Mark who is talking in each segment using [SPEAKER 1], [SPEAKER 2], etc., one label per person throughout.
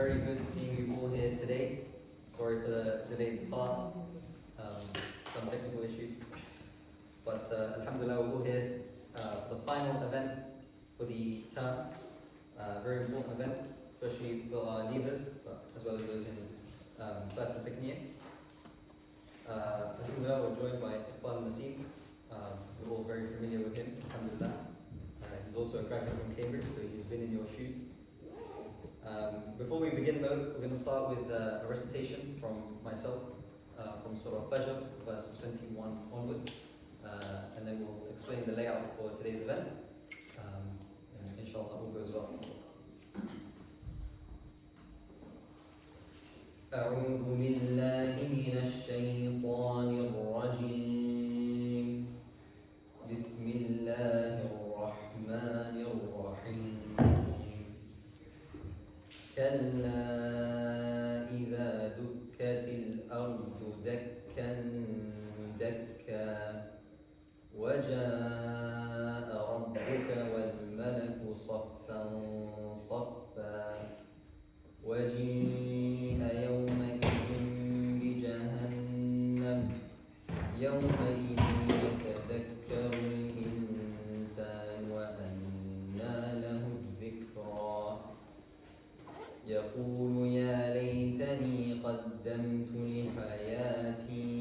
[SPEAKER 1] very good seeing you all here today. Sorry for the delayed start, some technical issues. But Alhamdulillah, we're all here. The final event for the term, very important event, especially for our leavers, but as well as those in first and second year. Alhamdulillah, we're joined by Iqbal Nasim. We're all very familiar with him, Alhamdulillah. He's also a graduate from Cambridge, so he's been in your shoes. Before we begin though, we're going to start with a recitation from myself, from Surah Fajr, verse 21 onwards, and then we'll explain the layout for today's event, and inshallah all goes well. أعوذ بالله من الشيطان الرجيم بسم الله الرحمن الرحيم كلا إذا دكت الأرض دكا دكا وجاء ربك والملك صفا صفا وجيء يومئذ بجهنم يومئذ يتذكر الإنسان وأنى له الذكرى يقول يا ليتني قدمت لحياتي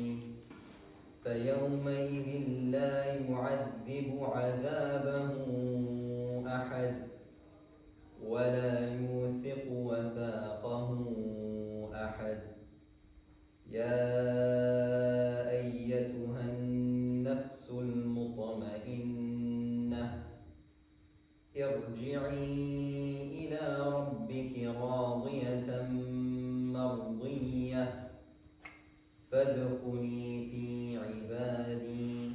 [SPEAKER 1] فيومئذ لا يعذب عذابه أحد ولا يوثق وثاقه أحد يا أيتها النفس المطمئنة ارجعي إلى ربك راضية مرضية فادخلي في عبادي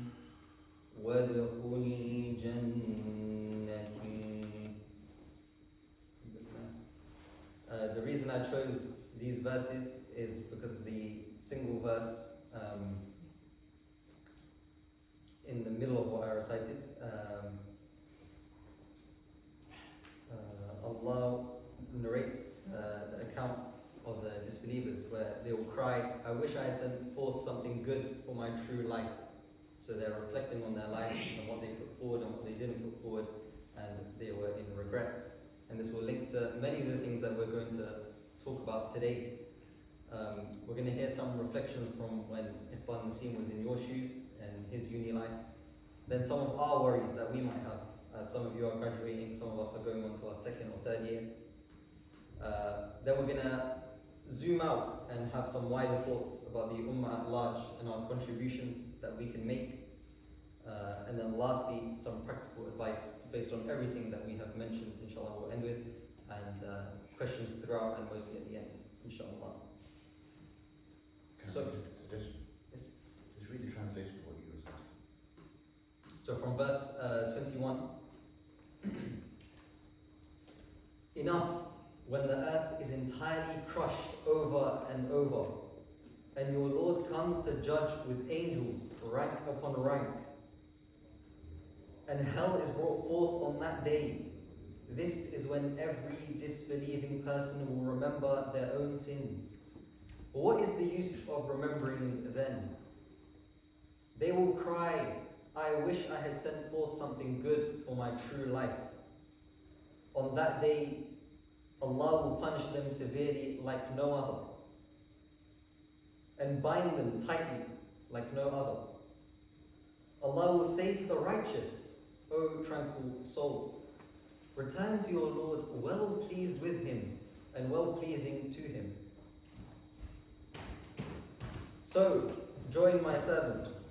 [SPEAKER 1] وادخلي جنتي. The reason I chose these verses is because of the single verse in the middle of what I recited. Allah narrates the account of the disbelievers where they will cry, I wish I had sent forth something good for my true life. So they're reflecting on their lives and what they put forward and what they didn't put forward, and they were in regret. And this will link to many of the things that we're going to talk about today. We're going to hear some reflections from when Iqbal Nasim was in your shoes and his uni life. Then some of our worries that we might have. Some of you are graduating, some of us are going on to our second or third year. Then we're going to zoom out and have some wider thoughts about the Ummah at large and our contributions that we can make. And then lastly, some practical advice based on everything that we have mentioned, inshallah, we'll end with, and questions throughout and mostly at the end, inshallah.
[SPEAKER 2] Can
[SPEAKER 1] So,
[SPEAKER 2] I make a suggestion?
[SPEAKER 1] Yes.
[SPEAKER 2] Just read the translation of what you recited.
[SPEAKER 1] So from verse 21, enough when the earth is entirely crushed over and over, and your Lord comes to judge with angels, rank upon rank, and hell is brought forth on that day. This is when every disbelieving person will remember their own sins. But what is the use of remembering then? They will cry, I wish I had sent forth something good for my true life. On that day, Allah will punish them severely like no other, and bind them tightly like no other. Allah will say to the righteous, O tranquil soul, return to your Lord well pleased with him and well pleasing to him. So join my servants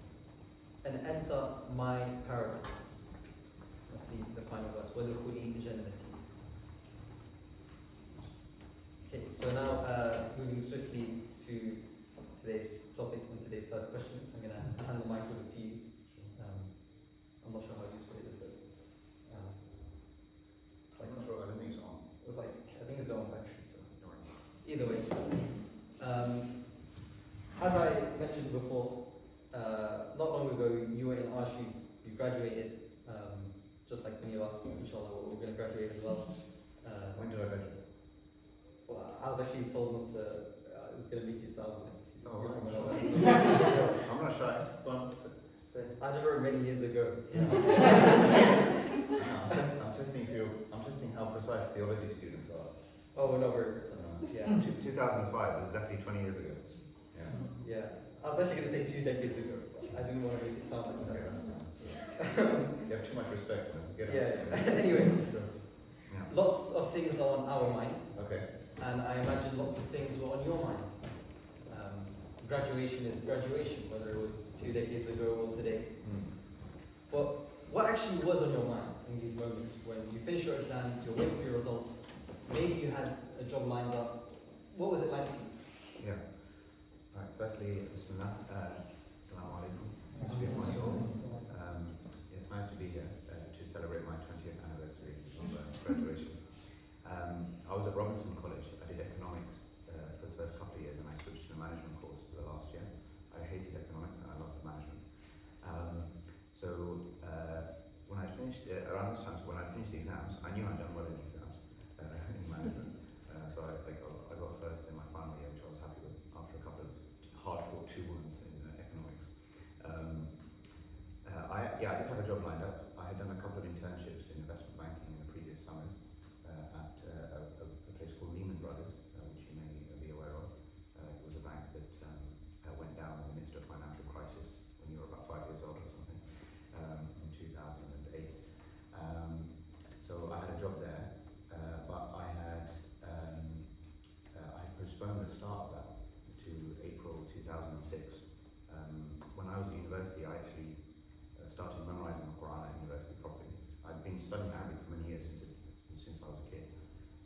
[SPEAKER 1] and enter my paradise. That's the final verse. وَدُخُلِي جَنَّتِي. Okay, so now moving swiftly to today's topic and today's first question. I'm going to hand the mic over to you. I'm not sure how useful it is though. It's like
[SPEAKER 2] I'm not sure, I don't think it's on.
[SPEAKER 1] It was like, I think it's low on battery, so
[SPEAKER 2] Don't worry.
[SPEAKER 1] either way. As I mentioned before, not long ago you were in our shoes. You graduated, just like many of us, inshallah, we're going to graduate as well.
[SPEAKER 2] When did I graduate?
[SPEAKER 1] Well, I was actually told not to. It was going to make you sound like.
[SPEAKER 2] Oh,
[SPEAKER 1] you're from
[SPEAKER 2] right.
[SPEAKER 1] another-
[SPEAKER 2] I'm not shy. Go on, say.
[SPEAKER 1] I just wrote many years ago.
[SPEAKER 2] I'm testing how precise theology students are.
[SPEAKER 1] Oh, we're not very precise. Yeah.
[SPEAKER 2] 2005 was exactly 20 years ago. Yeah.
[SPEAKER 1] Yeah. I was actually going to say 2 decades ago, but I didn't want to make it sound like
[SPEAKER 2] Okay,
[SPEAKER 1] that.
[SPEAKER 2] that's fine. You have too much respect, man. Just get
[SPEAKER 1] Yeah. Anyway,
[SPEAKER 2] Yeah.
[SPEAKER 1] lots of things are on our mind,
[SPEAKER 2] Okay.
[SPEAKER 1] and I imagine lots of things were on your mind. Graduation is graduation, whether it was 2 decades ago or today. But what actually was on your mind in these moments when you finished your exams, you're waiting for your results, maybe you had a job lined up? What was it like for you?
[SPEAKER 2] Yeah. Right. Firstly, Bismillah. Assalamu alaikum. It's nice to be here to celebrate my 20th anniversary of graduation. I was at Robinson College. I did economics for the first couple of years, and I switched to the management course for the last year. I hated economics and I loved management. When I finished around this time, so when I finished the exams, I knew I'd done well in the exams in management. So I got first in my final year, which I was happy with after a couple of hard-fought 2-1s in economics. I did have a job lined up. I had done a couple of internships in investment banking in the previous summers at a place called Lehman Brothers, which you may be aware of. It was a bank that went down in the midst of financial crisis when you were about 5 years old or something in 2008. So I had a job there, but I had postponed the start of that to April 2006. When I was at university, I actually started memorizing the Quran at university properly. I'd been studying Arabic for many years since I was a kid,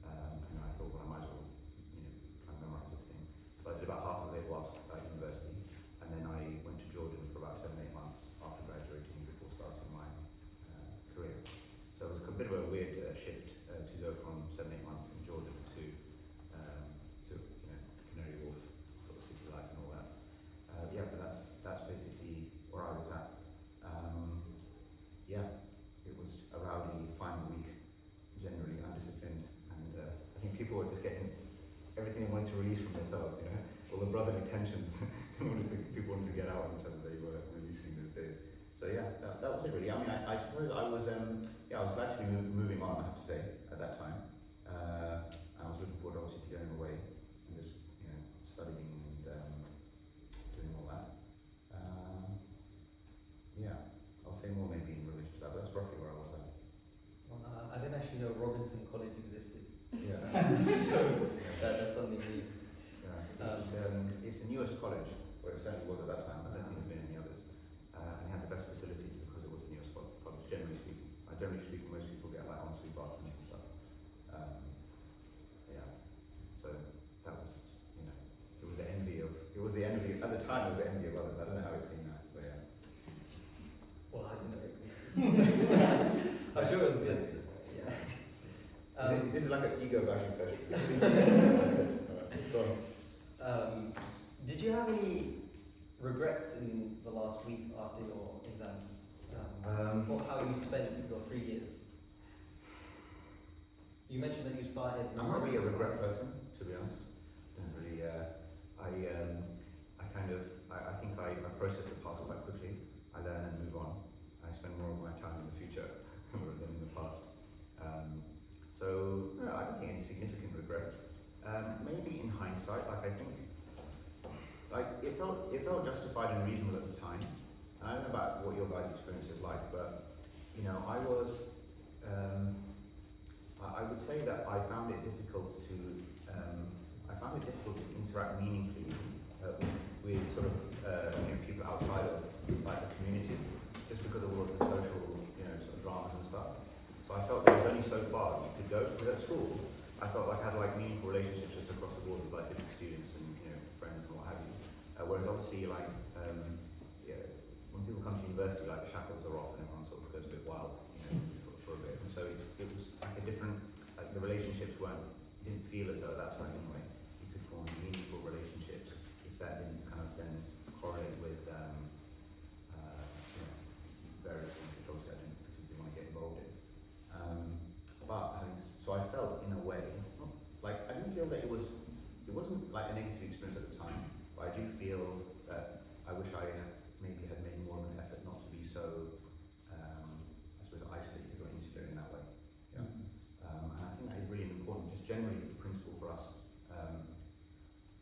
[SPEAKER 2] and I thought, well, I might as well, try and memorize this thing. So I did about half of it whilst at university, and then I went to Jordan for about 7-8 months after graduating before starting my career. So it was a bit of a weird shift to go from 7-8 months in Jordan to Canary Wharf sort of city life and all that. But that's basically where I was at. It was a rowdy final week, generally undisciplined, and I think people were just getting everything they wanted to release from themselves, all the brotherly tensions people wanted to get out on each other, they were releasing those days. So that was it really. I mean, I suppose I was glad to be moving on, I have to say, at that time. I was looking forward obviously to going away and just, studying and doing all that. I'll say more maybe in relation to that, but that's roughly where I was at.
[SPEAKER 1] Well, I didn't actually know Robinson College existed.
[SPEAKER 2] Yeah.
[SPEAKER 1] So that's something new.
[SPEAKER 2] It's the newest college, or it certainly was at that time. I don't think there's been any others. And it had the best facilities because it was the newest college, generally speaking. Generally speaking, most people get like ensuite bathrooms and stuff. So that was, it was the envy at the time. It was the envy of others. I don't know how it's seen now, but yeah.
[SPEAKER 1] Well, I didn't know it existed. I'm sure it was good. Yeah.
[SPEAKER 2] This is like an ego bashing session. Go on.
[SPEAKER 1] Did you have any regrets in the last week after your exams? Or how you spent your 3 years? You mentioned that you started.
[SPEAKER 2] I'm not really a regret person, to be honest. Don't really. I think I process the past quite quickly. I learn and move on. I spend more of my time in the future rather than in the past. So no, I don't think any significant regrets. Maybe in hindsight, I think it felt justified and reasonable at the time. And I don't know about what your guys' experience is like, but I was. I would say that I found it difficult to interact meaningfully with sort of people outside of like the community, just because of all of the social sort of dramas and stuff. So I felt there was only so far you could go. Because at school, I felt like I had like meaningful relationships just across the board with like different students and friends and what have you. Whereas obviously when people come to university, like the shackles are off and everyone sort of goes a bit wild, for a bit. And so it was like a different, like the relationships didn't feel as though at that time anyway, you could form meaningful relationships if that didn't kind of then correlate with various things which obviously I didn't particularly want to get involved in. So I felt in a way, like I didn't feel that it was it wasn't like a negative experience at the time, but I do feel that I wish I maybe had made more of an effort not to be so, I suppose, isolated or insular in that way. Yeah. And I think that is really important, just generally the principle for us.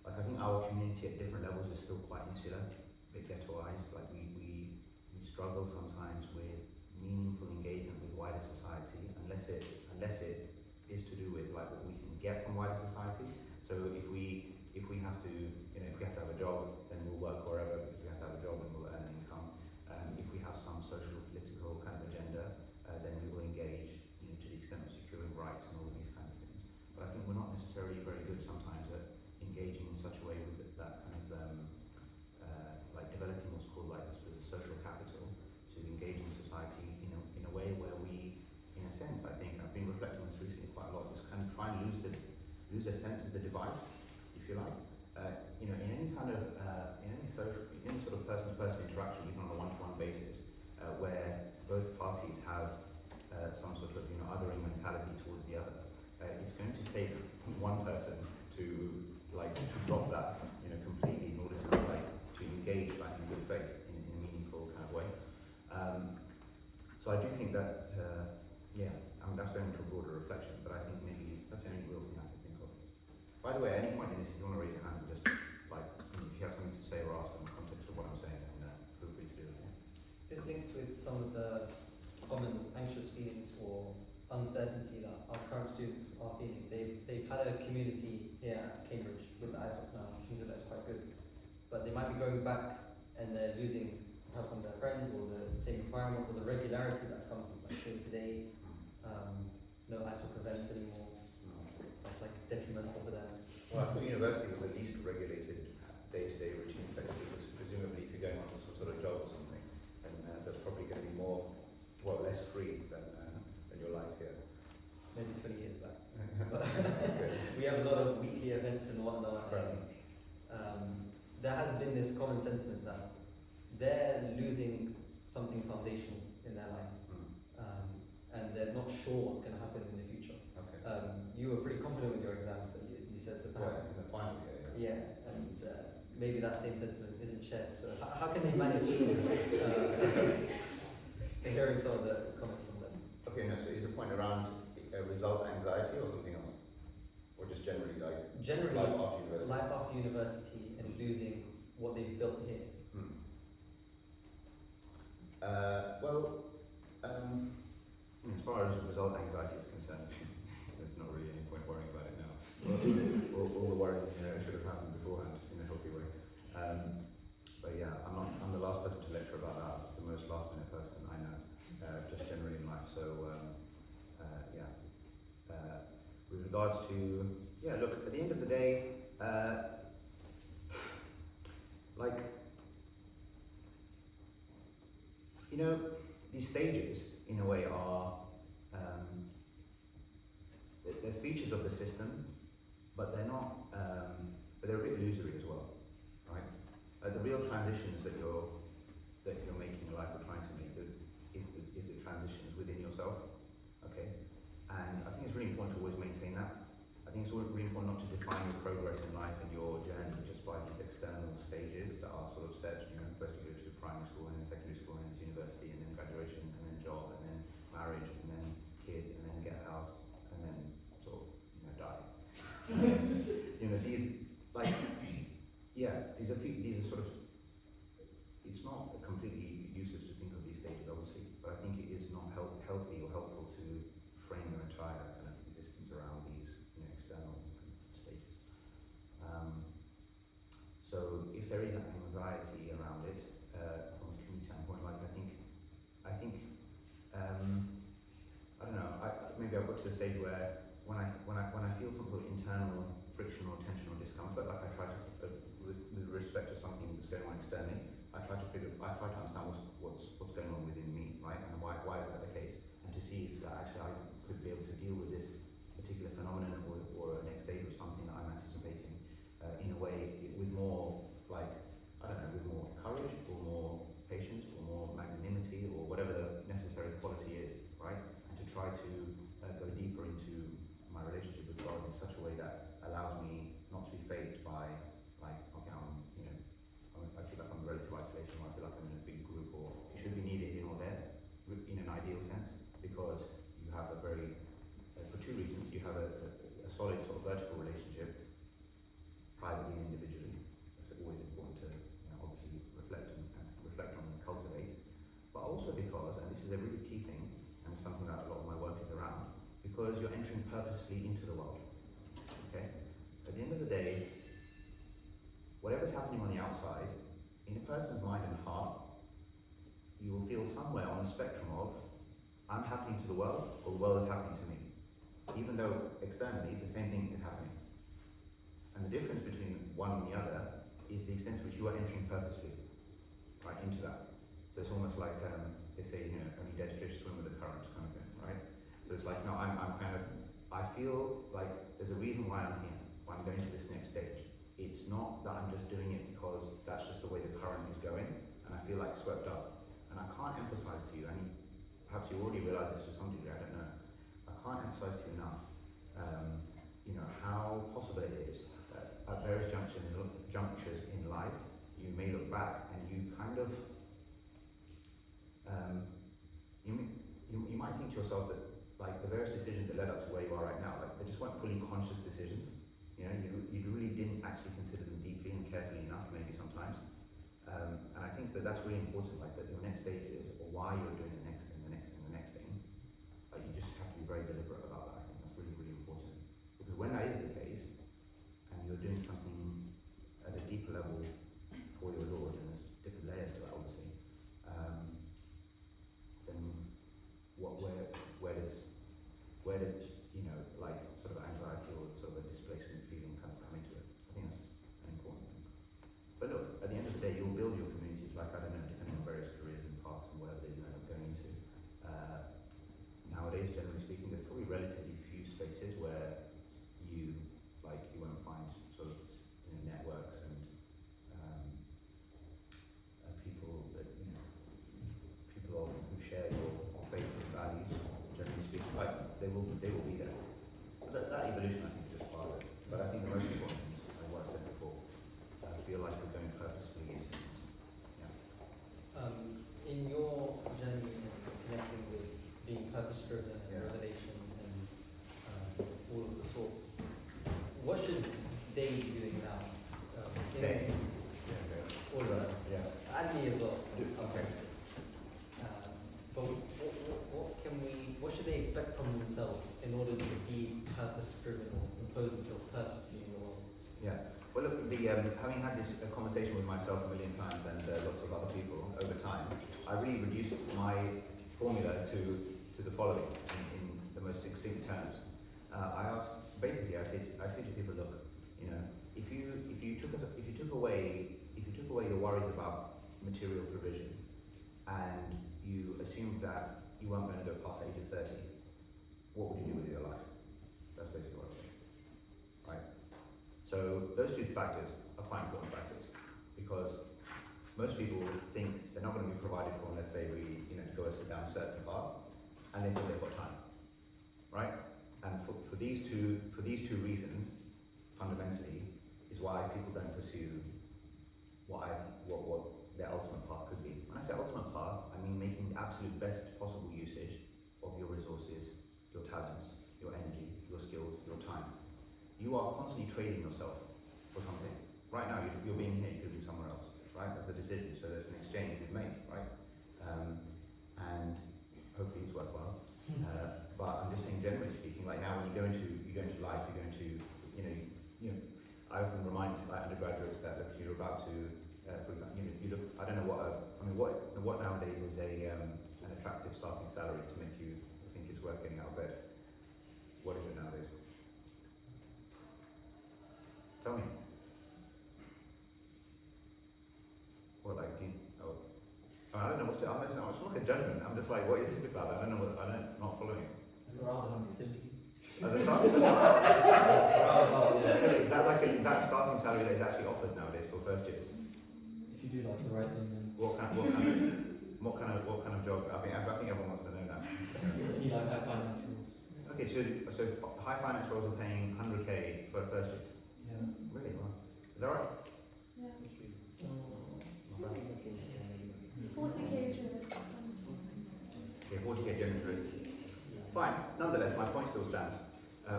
[SPEAKER 2] Like I think our community at different levels is still quite insular, a bit ghettoized. Like we struggle sometimes with meaningful engagement with wider society, unless it is to do with like what we can get from wider society. So if we have to, you know, if we have to have a job, then we'll work wherever because we have to have a job and we'll earn an income. If we have some social, political kind of agenda, then we will engage, you know, to the extent of securing rights and all these kind of things. But I think we're not necessarily very good sometimes at engaging in such a way with that kind of like developing what's called like the social capital to engage in society in a way where we, in a sense, I think I've been reflecting on this recently quite a lot, just kind of try and lose a sense of the divide, if you like. You know, in any kind of in any sort of person-to-person interaction, even on a one-to-one basis, where both parties have some sort of othering mentality towards the other, it's going to take one person to drop that completely in order to engage in good faith in a meaningful kind of way. So I do think that that's going into a broader reflection, but I think maybe that's the only real thing I can think of. By the way, at any point in this, if you want to raise your hand, just if you have something to say or ask in the context of what I'm saying, then feel free to do it.
[SPEAKER 1] This links with some of the common anxious feelings or uncertainty that our current students are feeling. They've had a community here at Cambridge with the ISOC now. I think that's quite good. But they might be going back and they're losing perhaps some of their friends or the same environment or the regularity that comes with day to day. No ISOC events anymore. That's like detrimental for them.
[SPEAKER 2] Well, I thought university was at least a regulated day-to-day routine place, because presumably if you're going on to some sort of job or something, then that's probably going to be less free than your life here.
[SPEAKER 1] Maybe 20 years back. But we have a lot of weekly events and whatnot. There has been this common sentiment that they're losing something foundational in their life, and they're not sure what's going to happen in the future.
[SPEAKER 2] Okay.
[SPEAKER 1] You were pretty confident with your exams that you said, so perhaps.
[SPEAKER 2] In the final year, yeah.
[SPEAKER 1] Yeah, and maybe that same sentiment isn't shared. So how can they manage hearing some of the comments from them?
[SPEAKER 2] Okay, no, so is the point around result anxiety or something else? Or just generally
[SPEAKER 1] Generally,
[SPEAKER 2] life after university?
[SPEAKER 1] Life after university and losing what they've built here.
[SPEAKER 2] As far as result anxiety is concerned, there's not really any point worrying about it now. All the worrying should have happened beforehand in a healthy way. But yeah, I'm the last person to lecture about that. The most last minute person I know, just generally in life. So with regards to look, at the end of the day, these stages in a way are they're features of the system, but they're not. But they're a bit illusory as well, right? The real transitions that you're making in life or trying to make is the transitions within yourself, okay? And I think it's really important to always maintain that. I think it's really important not to define your progress in life and your journey just by these external stages that are sort of set. First you go to primary school, and then secondary school, and then to university, and then graduation, and then job, and then marriage, and then kids, and then get a house, and then sort of die. These are sort of. It's not completely useless to think of these stages, obviously, but I think it is not healthy or helpful to frame your entire kind of existence around these external stages. So if there is anxiety around it from a community standpoint, I don't know. Maybe I've got to the stage where when I feel some sort of internal friction or tension or discomfort, like I try to, with respect to something that's going on externally, I try to understand what's going on within me, right? And why is that the case? And to see if that actually I could be able to deal with this particular phenomenon or a next stage or something that I'm anticipating in a way with more with more courage or more patience or more magnanimity or whatever the necessary quality is, right? And to try to go deeper into my relationship with God in such a way that allows me because you have a very, for two reasons, you have a solid sort of vertical relationship, privately and individually. That's always important to obviously reflect on and cultivate. But also because, and this is a really key thing, and it's something that a lot of my work is around, because you're entering purposefully into the world. Okay? At the end of the day, whatever's happening on the outside, in a person's mind and heart, you will feel somewhere on the spectrum of, I'm happening to the world, or the world is happening to me. Even though externally, the same thing is happening. And the difference between one and the other is the extent to which you are entering purposefully, right, into that. So it's almost like, they say, only dead fish swim with the current kind of thing, right? So it's like, no, I feel like there's a reason why I'm here, why I'm going to this next stage. It's not that I'm just doing it because that's just the way the current is going, and I feel like swept up. And I can't emphasize to you, and perhaps you already realize this to some degree, I don't know. I can't emphasize to you enough, how possible it is that at various junctures in life, you may look back and you kind of, you might think to yourself that like the various decisions that led up to where you are right now, like they just weren't fully conscious decisions. You really didn't actually consider them deeply and carefully enough, maybe sometimes. And I think that that's really important, like that your next stage is, or why you're doing the next thing, the next thing, the next thing. Like you just have to be very deliberate about that. I think that's really, really important. Because when that is the case, and you're doing something at a deeper level for your Lord, and there's different layers to that, obviously, then where does like sort of anxiety or sort of a displacement feeling kind of come into it? I think that's an important thing. But look, at the end of the day, you'll build your communities, like, I don't know, depending on various careers and paths and whatever they end up going into. Nowadays, generally speaking, there's probably relatively few spaces where you won't find sort of networks and people that, people who share your faith and values, generally speaking, like, they will be there. So that evolution, I think, is just part of it. But I think the most important thing is, like what I said before, feel like you're going purposefully into things. Yeah.
[SPEAKER 1] In your journey in connecting with being purpose-driven and revelation and all of the sorts, what should they be doing now?
[SPEAKER 2] They?
[SPEAKER 1] All of us.
[SPEAKER 2] Yeah.
[SPEAKER 1] And me as well.
[SPEAKER 2] Okay.
[SPEAKER 1] But what should they expect from themselves in order to be purpose-driven or impose themselves purposefully in the world?
[SPEAKER 2] Yeah. Well, look, having had this conversation with myself a million times and lots of other people over time, I really reduced my formula to the following in the most succinct terms. I say to people, look, if you took away your worries about material provision and you assumed that you weren't going to go past the age of 30, what would you do with your life? That's basically what I'm saying, right? So those two factors are quite important factors, because most people think they're not going to be provided for unless they really, go down a certain path, and they think they've got time, right? And for these two reasons, fundamentally, is why people don't pursue what their ultimate path could be. When I say ultimate path, I mean making the absolute best possible usage of your resources, your talents, your energy, your skills, your time. You are constantly trading yourself for something. Right now, you're being here, you could be somewhere else, right? That's a decision, so there's an exchange we've made, right? And hopefully it's worthwhile. But I'm just saying, generally speaking, like now when you go into life, I often remind undergraduates that look, you're about to, for example, you look. I don't know what nowadays is an attractive starting salary to make you think it's worth getting out of bed. What is it nowadays? Tell me. What, like, I don't know what's I'm just like a judgment. I'm just like, what is typical? I don't know. Not following it.
[SPEAKER 1] Around 70.
[SPEAKER 2] As a starting is that starting salary that is actually offered nowadays for first years?
[SPEAKER 3] If you do like the right thing, then
[SPEAKER 2] What kind of job? I think everyone wants to know that.
[SPEAKER 3] you know, have financials.
[SPEAKER 2] Okay, so high finance roles are paying 100k for first years.
[SPEAKER 3] Yeah.
[SPEAKER 2] Really? Wow. Is that right?
[SPEAKER 4] Yeah.
[SPEAKER 2] Not bad.
[SPEAKER 4] 40k is realistic.
[SPEAKER 2] Okay, 40k generous. Fine. Nonetheless, my point still stands,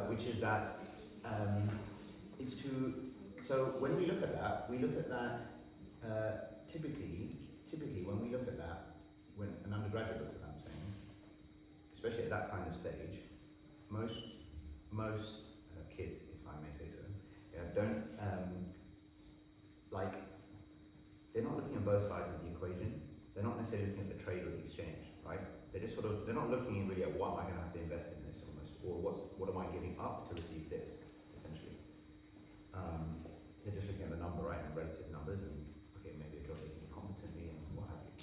[SPEAKER 2] which is that it's to. So when we look at that, typically when we look at that, when an undergraduate looks at that, I'm saying, especially at that kind of stage, most kids, if I may say so, don't like. They're not looking at both sides of the equation. They're not necessarily looking at the trade or the exchange, right? They're just they're not looking really at what am I going to have to invest in this almost, or what am I giving up to receive this, essentially. They're just looking at the number, right, and relative numbers, and okay, maybe a job they can do competently and what have you.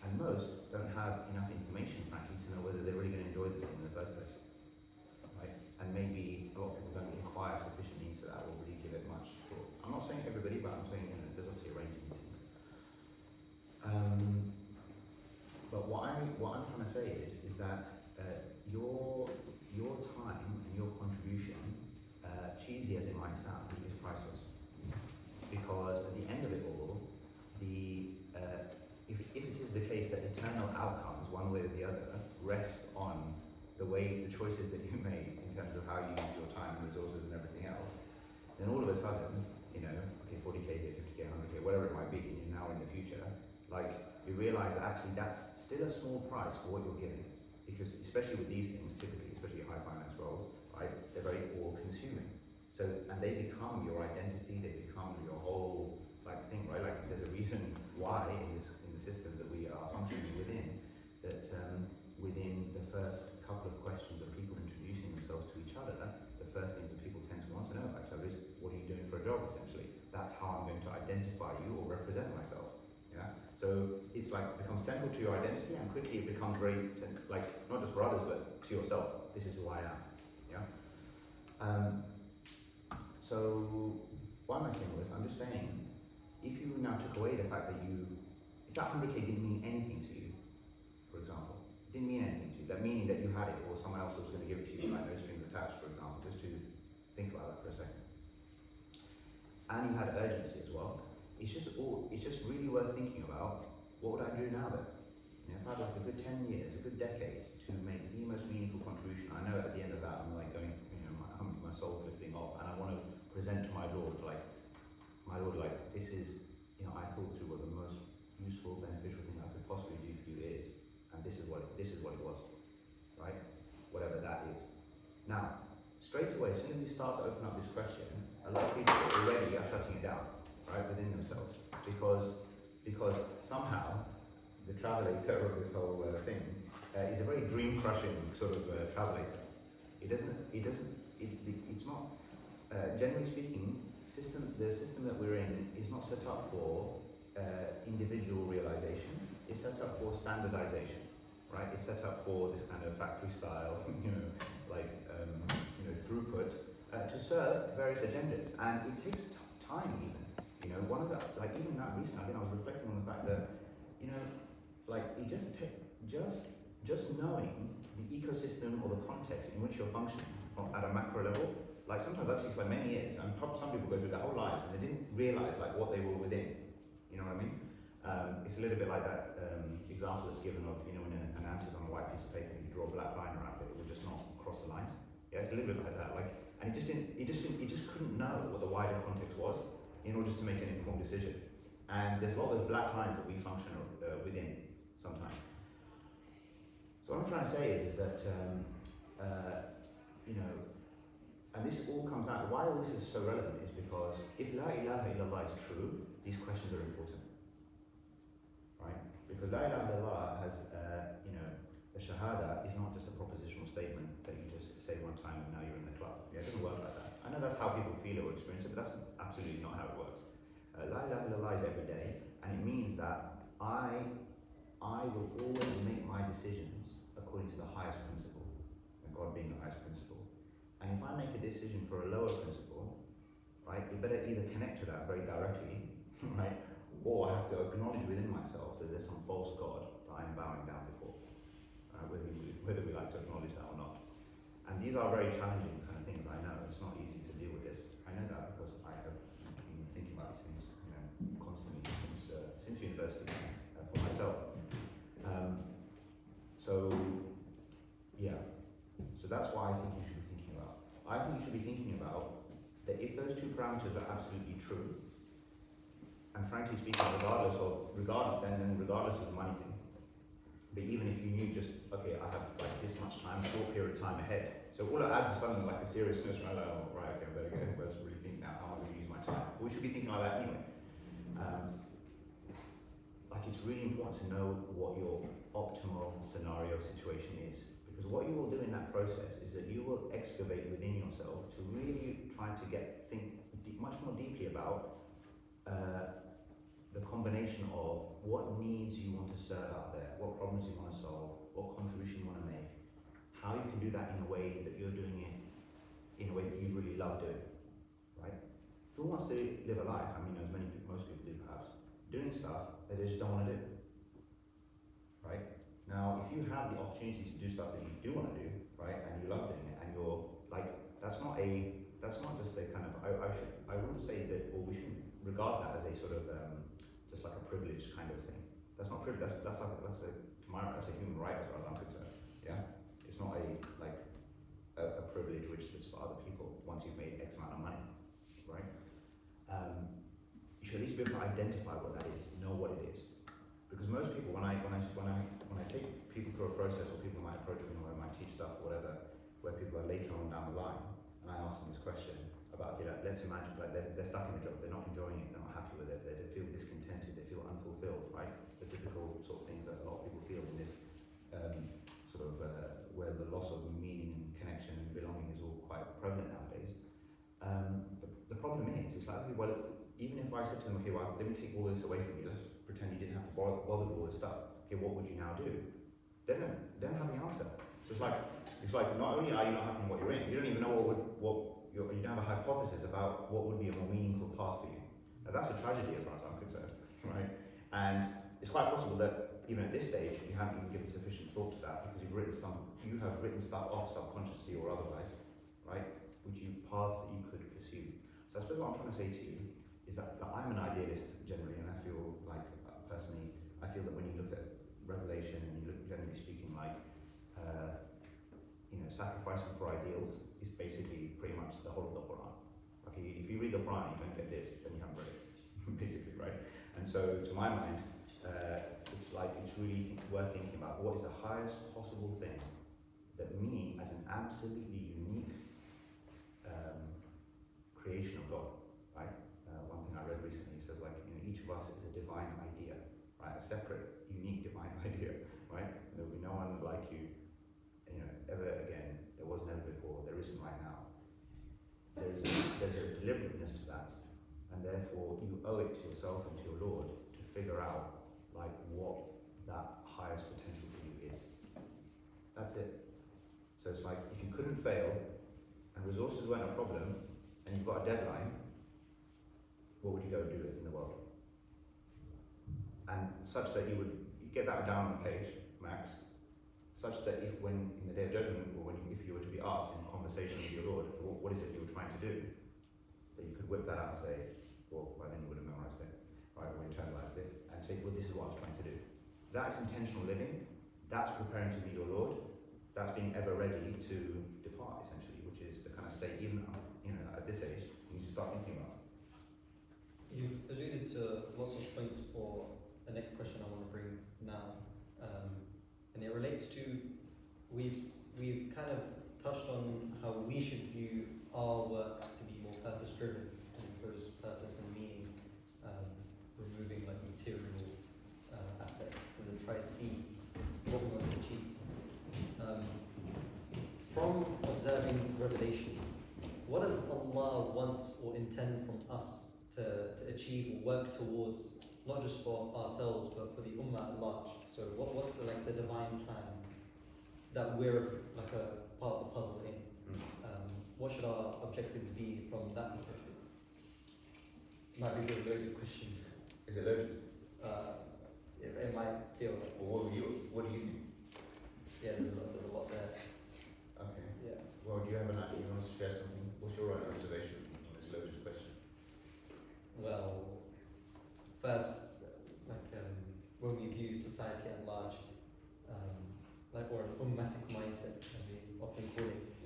[SPEAKER 2] And most don't have enough information, frankly, to know whether they're really going to enjoy the thing in the first place, right? And maybe a lot of people don't inquire sufficiently into that or really give it much thought. I'm not saying everybody, but I'm saying there's obviously a range of these things. But what I'm trying to say is that your time and your contribution, cheesy as it might sound, is priceless. Because at the end of it all, if it is the case that eternal outcomes, one way or the other, rest on the choices that you made in terms of how you use your time and resources and everything else, then all of a sudden, okay, 40k here, 50k, 100k, whatever it might be, now in the future, like you realise that actually that's still a small price for what you're giving, because especially with these things, typically, especially high finance roles, right, they're very all-consuming. So, and they become your identity, they become your whole thing, right? Like there's a reason why in the system that we are functioning within, that within the first couple of questions of people introducing themselves to each other, the first things that people tend to want to know about each other is, what are you doing for a job, essentially? That's how I'm going to identify you or represent myself. Yeah. So it's becomes central to your identity, and quickly it becomes very not just for others but to yourself. This is who I am. Yeah. So why am I saying all this? I'm just saying, if you now took away the fact that if that 100k didn't mean anything to you, for example, it didn't mean anything to you, that meaning that you had it or someone else was going to give it to you, like no strings attached, for example, just to think about that for a second. And you had urgency as well. It's just really worth thinking about, what would I do now then? If I had a good 10 years, a good decade to make the most meaningful contribution, I know at the end of that I'm going, my soul's lifting off, and I want to present to my Lord, this is, I thought through what the most useful, beneficial thing I could possibly do for you is, and this is what it was, right? Whatever that is. Now, straight away, as soon as we start to open up this question, a lot of people already are shutting it down, right, within themselves, because somehow the travelator of this whole thing is a very dream-crushing sort of travelator. It's not, generally speaking, the system that we're in is not set up for individual realization. It's set up for standardization, right? It's set up for this kind of factory style, throughput to serve various agendas, and it takes time even. One of the even that recently, I think I was reflecting on the fact that just knowing the ecosystem or the context in which you're functioning at a macro level, sometimes that takes many years, and some people go through their whole lives and they didn't realize what they were within. You know what I mean? It's a little bit like that example that's given of when an ant is on a white piece of paper, if you draw a black line around it, it will just not cross the lines. Yeah, it's a little bit like that. And it just couldn't know what the wider context was in order to make an informed decision. And there's a lot of those black lines that we function within sometimes. So what I'm trying to say is that and this all comes out. Why all this is so relevant is because if La ilaha illallah is true, these questions are important, right? Because La ilaha illallah has, the shahada is not just a propositional statement that you just say one time and now you're in the club. Yeah, it doesn't work like that. I know that's how people feel it or experience it, but that's absolutely not how it works. La ilaha illallah is every day, and it means that I will always make my decisions according to the highest principle, and God being the highest principle. And if I make a decision for a lower principle, right, it better either connect to that very directly, right, or I have to acknowledge within myself that there's some false God that I am bowing down before, whether we like to acknowledge that or not. And these are very challenging kind of things. I know it's not easy to deal with this. I know that because I have been thinking about these things, constantly since university for myself. So that's what I think you should be thinking about. I think you should be thinking about that if those two parameters are absolutely true, and frankly speaking, regardless of the money thing, but even if you knew just, okay, I have like this much time, short period of time ahead, so all it adds is suddenly like a seriousness, right? Like, oh, right, okay, I better go, let's really think now, how am I going to use my time? But we should be thinking like that anyway. Like it's really important to know what your optimal scenario situation is, because what you will do in that process is that you will excavate within yourself to really try to think much more deeply about the combination of what needs you want to serve out there, what problems you want to solve, what contribution you want to make, how you can do that in a way that you're doing it in a way that you really love doing, right? Who wants to live a life, I mean, as most people do perhaps, doing stuff that they just don't want to do, right? Now, if you have the opportunity to do stuff that you do want to do, right, and you love doing it, and you're like, that's not just a kind of, I wouldn't say that, or we shouldn't regard that as a sort of, just like a privileged kind of thing. That's not privilege, that's a human right as far as I'm concerned, yeah? It's not a privilege which is for other people once you've made X amount of money, right? You should at least be able to identify what that is, know what it is. Because most people, when I take people through a process, or people might approach me, or I might teach stuff, or whatever, where people are later on down the line, and I ask them this question about, okay, let's imagine like they're stuck in a job, they're not enjoying it, they're not happy with it, they feel discontented, they feel unfulfilled, right? The typical sort of things that a lot of people feel in this where the loss of meaning and connection and belonging is all quite prevalent nowadays. The problem is, it's like, okay, well, even if I said to them, okay, well, let me take all this away from you, let's pretend you didn't have to bother with all this stuff. Okay, what would you now do? They don't have the answer. So it's like not only are you not happy in what you're in, you don't even know you don't have a hypothesis about what would be a more meaningful path for you. Now that's a tragedy as far as I'm concerned, right? And it's quite possible that even at this stage you haven't even given sufficient thought to that, because you have written stuff off subconsciously or otherwise, right? Paths that you could pursue. So I suppose what I'm trying to say to you is that I'm an idealist generally, and I feel like personally, I feel that when you look at Revelation and you look, generally speaking, like sacrificing for ideals is basically pretty much the whole of the Quran. Okay, if you read the Quran and you don't get this, then you haven't read it, basically, right? And so, to my mind, it's really worth thinking about what is the highest possible thing that me, as an absolutely unique creation of God, right? One thing I read recently says, each of us is a divine idea, right? A separate, unique divine idea, right? There will be no one like you, ever again. There was never before. There isn't right now. There's a deliberateness to that, and therefore you owe it to yourself and to your Lord to figure out what that highest potential for you is. That's it. So it's like, if you couldn't fail and resources weren't a problem and you've got a deadline, what would you go do in the world? And such that you get that down on the page, max, such that if when in the day of judgment, or if you were to be asked in conversation with your Lord, what is it you were trying to do, that you could whip that out and say, well, by then you would have memorized it, right, or internalized it, and say, well, this is what I was trying to do. That's intentional living. That's preparing to meet your Lord. That's being ever ready to depart, essentially, which is the kind of state, even at this age, you need to start thinking about.
[SPEAKER 1] You've alluded to lots of points for the next question I want to bring now, and it relates to we've kind of touched on how we should view our works to be more purpose-driven and impose purpose and meaning, removing material aspects, and then try to see what we want to achieve. From observing Revelation, what does Allah want or intend from us to achieve or work towards, not just for ourselves but for the Ummah at large? So what's the divine plan that we're like a part of the puzzle in? What should our objectives be from that perspective? It might be a loaded question.
[SPEAKER 2] Is it loaded?
[SPEAKER 1] It might feel like.
[SPEAKER 2] Well, what do you think?
[SPEAKER 1] Yeah, there's a lot there.
[SPEAKER 2] Okay.
[SPEAKER 1] Yeah.
[SPEAKER 2] Well, do you have you want to share something? What's your own observation on this loaded question?
[SPEAKER 1] Well, first, when we view society at large, or an ummatic mindset, as we often call it,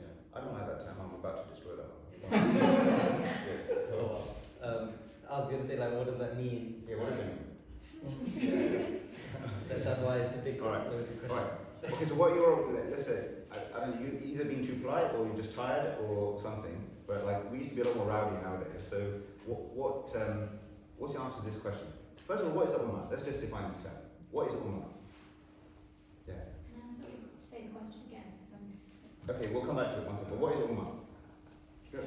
[SPEAKER 1] I was gonna say like, what does that mean?
[SPEAKER 2] Yeah, what does it mean?
[SPEAKER 1] That's why it's a big
[SPEAKER 2] Alright.
[SPEAKER 1] question.
[SPEAKER 2] Alright. Okay, so what you're, let's say, I don't know, you either being too polite or you're just tired or something, but like, we used to be a lot more rowdy nowadays, so what's the answer to this question? First of all, what is the Ummah? Let's just define this term. What is Ummah? Yeah.
[SPEAKER 4] No, so we say the question again, because I missed it.
[SPEAKER 2] Okay, we'll come back to it once, but what is Ummah? Good.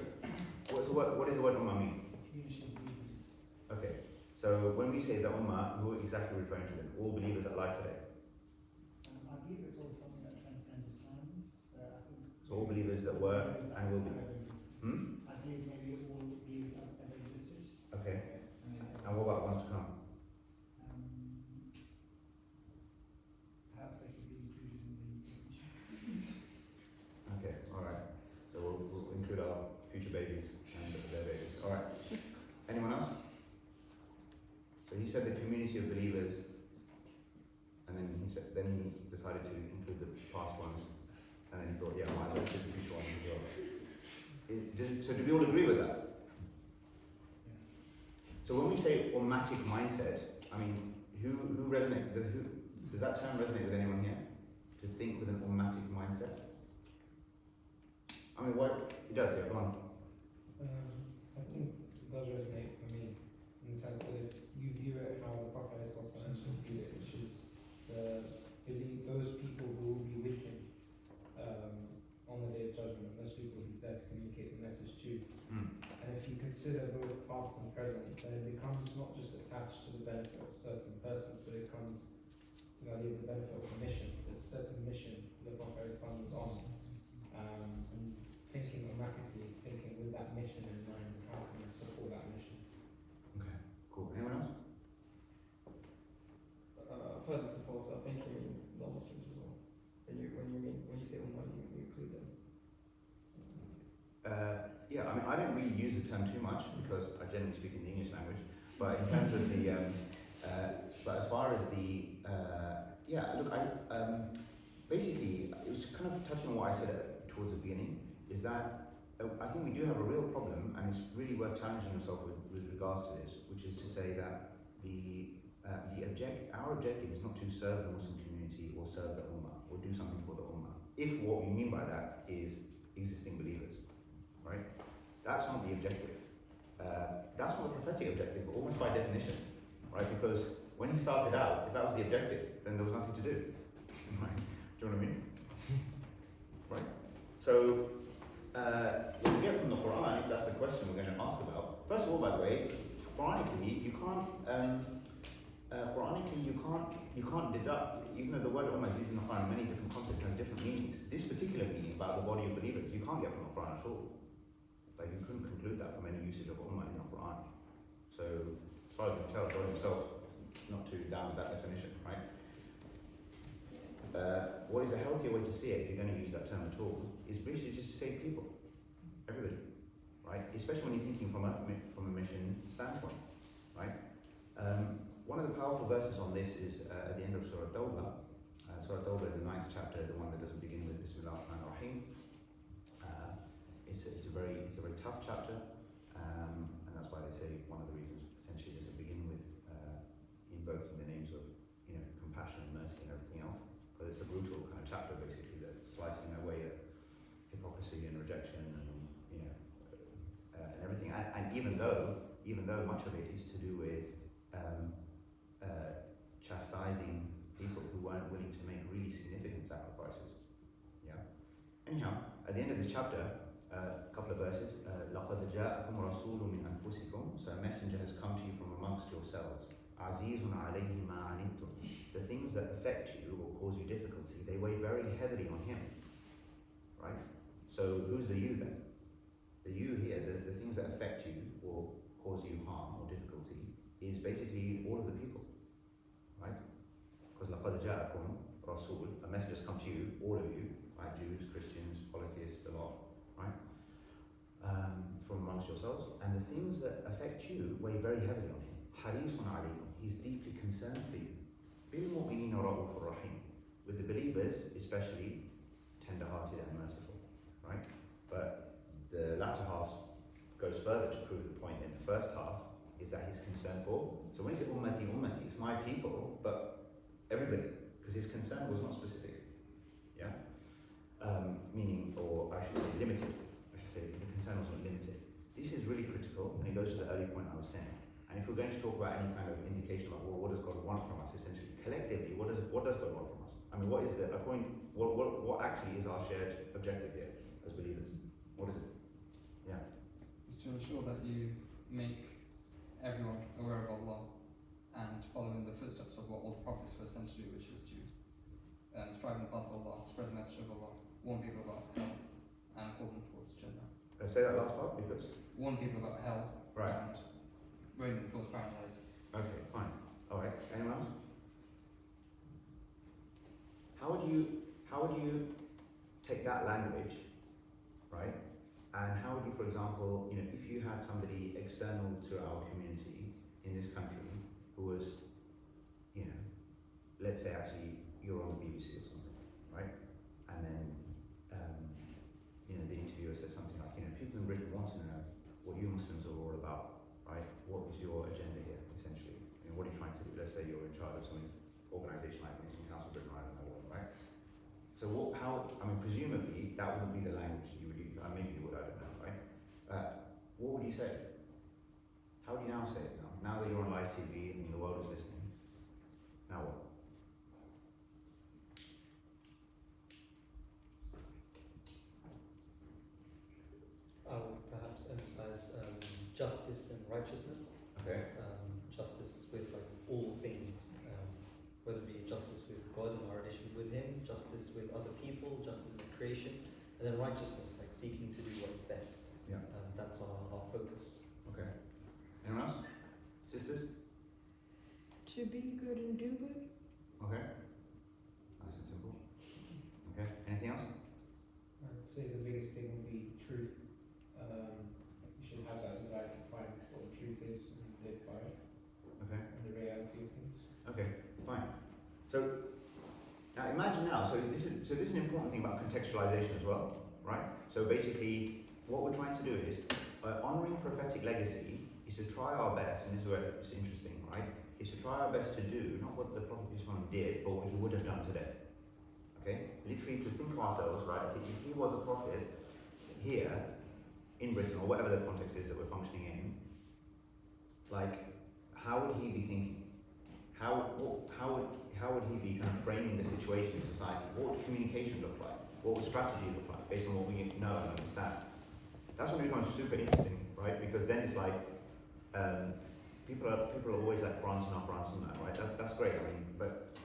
[SPEAKER 2] What does the word Ummah mean? Okay, so when we say the Ummah, who are exactly referring to them? All believers alive today.
[SPEAKER 5] I believe it's also something that transcends the times. I think
[SPEAKER 2] So all believers that were and will be.
[SPEAKER 5] I believe maybe all believers have ever existed.
[SPEAKER 2] Okay, and what about ones to come?
[SPEAKER 5] Perhaps they could be included in the definition.
[SPEAKER 2] Okay, alright. So we'll include our future babies and their babies. Alright. Anyone else? So he said the community of believers, and then he decided to include the past ones, and then he thought, yeah, might as well include the future ones as well. So do we all agree with that?
[SPEAKER 5] Yes.
[SPEAKER 2] So when we say ummatic mindset, I mean, who resonates? Does that term resonate with anyone here? To think with an ummatic mindset? I mean, what it does, yeah, go on.
[SPEAKER 6] I think it does resonate for me in the sense that if you view it how the Prophet viewed it, which is those people who will be with him on the day of judgment, those people he's there to communicate the message to. And if you consider both past and present, then it becomes not just attached to the benefit of certain persons, but it comes to the idea of the benefit of a mission. There's a certain mission the Prophet was on. And thinking automatically is thinking with that mission in mind, how can I support that mission?
[SPEAKER 2] Okay, cool. Anyone else?
[SPEAKER 3] I've heard this before, so I think you mean non-Muslims as well. When you say Ummah, you include them.
[SPEAKER 2] Yeah, I mean, I don't really use the term too much because I generally speak in the English language. But in terms of the, but as far as the, look, basically, it was kind of touching on what I said towards the beginning, is that I think we do have a real problem, and it's really worth challenging yourself with regards to this, which is to say that our objective is not to serve the Muslim community or serve the Ummah or do something for the Ummah. If what we mean by that is existing believers, right? That's not the objective. That's not the prophetic objective, almost by definition, right? Because when he started out, if that was the objective, then there was nothing to do, right? Do you know what I mean? Right? So, what we get from the Quran, if that's the question we're going to ask about, first of all, by the way, Quranically, you can't deduct, even though the word Ummah is used in the Quran in many different contexts and has different meanings, this particular meaning about the body of believers, you can't get from the Quran at all. Like, you couldn't conclude that from any usage of Ummah in the Quran. So, as far as you can tell, God himself not too down with that definition, right? What is a healthier way to see it, if you're going to use that term at all, is basically just to say people, everybody, right? Especially when you're thinking from a mission standpoint, right? One of the powerful verses on this is at the end of Surah Tawbah. Surah Tawbah, the 9th chapter, the one that doesn't begin with Bismillah ar-Rahman ar-Rahim. It's a very tough chapter, and that's why they say one of the reasons potentially doesn't begin with invoking the names of compassion and mercy and everything else. But it's a brutal kind of chapter, basically, that's slicing away at hypocrisy and rejection and and everything. And even though much of it is to do with chastising people who weren't willing to make really significant sacrifices. Yeah. Anyhow, at the end of this chapter, a couple of verses. لَقَدْ جَاءَكُمْ رَسُولٌ مِّنْ أَنفُسِكُمْ. So a messenger has come to you from amongst yourselves. عَزِيزٌ عَلَيْهِ مَا عَنِتُّمْ. The things that affect you or cause you difficulty, they weigh very heavily on him. Right? So who's the you then? The you here, the things that affect you or cause you harm or difficulty, is basically all of the people. Right? Because لَقَدْ جَاءَكُمْ رَسُولٌ. A message has come to you, all of you, right? Jews, Christians, polytheists, the lot. Right? From amongst yourselves, and the things that affect you weigh very heavily on him. Harisun alaykum, he's deeply concerned for you. Bil-mu'minina ra'ufur rahim, with the believers especially tender-hearted and merciful, right? But the latter half goes further to prove the point in the first half, is that he's concerned for. So when he said ummati, ummati, it's my people, but everybody, because his concern was not specific. Yeah? Meaning, or I should say limited. I should say the concern was not limited. This is really critical, and it goes to the early point I was saying. And if we're going to talk about any kind of indication about, well, what does God want from us, essentially, collectively, what does God want from us? I mean, what is the what actually is our shared objective here as believers? What is it? Yeah.
[SPEAKER 3] Is to ensure that you make everyone aware of Allah and follow in the footsteps of what all the prophets were sent to do, which is to strive in the path of Allah, spread the message of Allah, warn people about hell, and call them towards Jannah.
[SPEAKER 2] Say that last part because.
[SPEAKER 3] Warn people about hell,
[SPEAKER 2] Right.
[SPEAKER 3] and bring them towards paradise.
[SPEAKER 2] Okay, fine. All right. Anyone else? How would you take that language, right? And how would you, for example, if you had somebody external to our community in this country who was, let's say actually you're on the BBC or something, right? And then, the interviewer says something like, people in Britain want to know what you Muslims are all about, right? What is your agenda here, essentially? What are you trying to do? Let's say you're in charge of some organisation like Muslim Council Britain, I don't know what, right? So presumably that wouldn't be the language you would use. Maybe you would, I don't know, right? What would you say? How would you now say it now? Now that you're on live TV and the world is listening, now what?
[SPEAKER 1] I would perhaps emphasize justice and righteousness.
[SPEAKER 2] Okay.
[SPEAKER 1] Justice with all things, whether it be justice with God and our relationship with Him, justice with other people, justice with creation, and then righteousness, like seeking to do what's best.
[SPEAKER 2] Yeah.
[SPEAKER 1] That's our focus.
[SPEAKER 2] Okay. Anyone else? Sisters?
[SPEAKER 7] To be good and do good.
[SPEAKER 2] Okay. Nice and simple. Okay. Anything else?
[SPEAKER 6] I'd say the biggest thing would be truth. You should have that desire to find what the truth is and live by it.
[SPEAKER 2] Okay.
[SPEAKER 6] And the reality of things.
[SPEAKER 2] Okay. Fine. So now imagine now. So this is an important thing about contextualization as well, right? So basically, what we're trying to do is honoring prophetic legacy is to try our best, and this is where it's interesting, right? Is to try our best to do not what the Prophet did, but what he would have done today. Okay? Literally to think of ourselves, right? Okay, if he was a prophet here in Britain, or whatever the context is that we're functioning in, how would he be thinking? How would he be kind of framing the situation in society? What would communication look like? What would strategy look like based on what we know and understand? That's when it becomes super interesting, right? Because then it's like people are always like branching off, right? That's great. But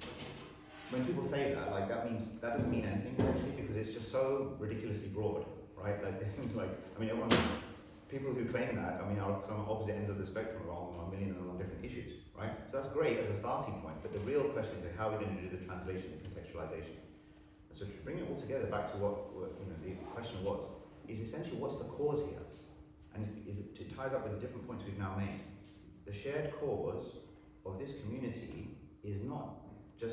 [SPEAKER 2] when people say that, that doesn't mean anything actually, because it's just so ridiculously broad, right? This is everyone. People who claim that, are on opposite ends of the spectrum on a million and one different issues, right? So that's great as a starting point, but the real question is how are we going to do the translation and contextualization? So to bring it all together back to what the question was, is essentially what's the cause here? And it ties up with the different points we've now made. The shared cause of this community is not to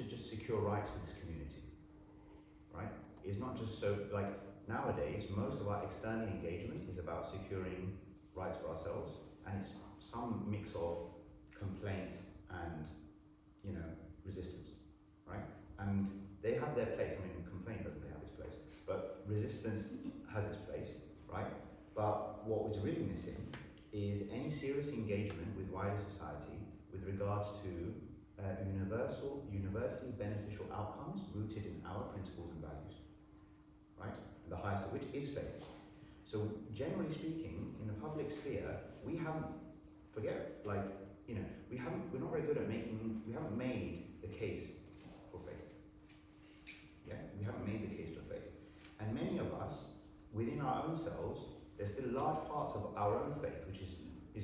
[SPEAKER 2] just secure rights for this community, right? It's not just nowadays, most of our external engagement is about securing rights for ourselves, and it's some mix of complaint and, resistance, right? And they have their place. Complaint doesn't really have its place, but resistance has its place, right? But what was really missing is any serious engagement with wider society with regards to universally beneficial outcomes rooted in our principles and values, right? The highest of which is faith. So generally speaking, in the public sphere, we haven't we're not very good at we haven't made the case for faith. Yeah, we haven't made the case for faith. And many of us, within our own selves, there's still large parts of our own faith which is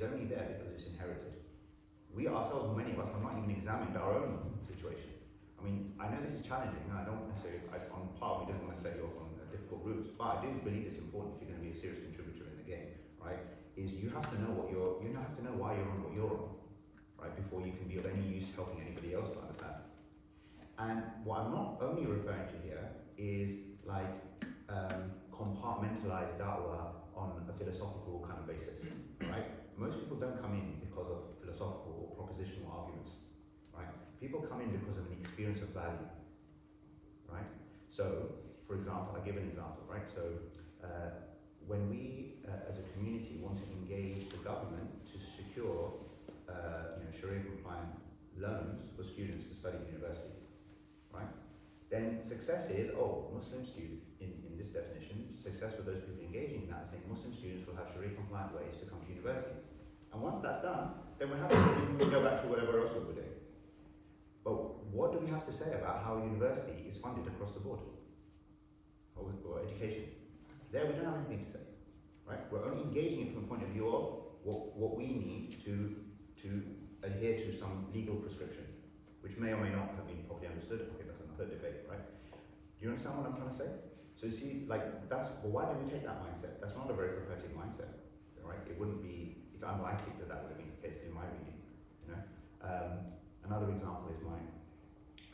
[SPEAKER 2] only there because it's inherited. We ourselves, many of us, have not even examined our own situation. I know this is challenging, and I don't necessarily, on part of me doesn't want to set you off on difficult routes, but I do believe it's important if you're going to be a serious contributor in the game, right? Is you have to know why you're on what you're on, right? Before you can be of any use helping anybody else to understand. And what I'm not only referring to here is compartmentalize da'wah on a philosophical kind of basis, right? Most people don't come in because of philosophical or propositional arguments, right? People come in because of an experience of value, right? So, for example, I give an example, right? So, when we, as a community, want to engage the government to secure, Sharia-compliant loans for students to study at university, right? Then success is, Muslim student, in this definition, success for those people engaging in that is saying Muslim students will have Sharia-compliant ways to come to university. And once that's done, then we're happy to go back to whatever else we were doing. But what do we have to say about how university is funded across the board? Or education? There we don't have anything to say, right? We're only engaging it from the point of view of what we need to adhere to some legal prescription, which may or may not have been properly understood. Okay, that's another debate, right? Do you understand what I'm trying to say? So you see, like, why did we take that mindset? That's not a very prophetic mindset, right? It's unlikely that would have been the case in my reading, you know? Another example is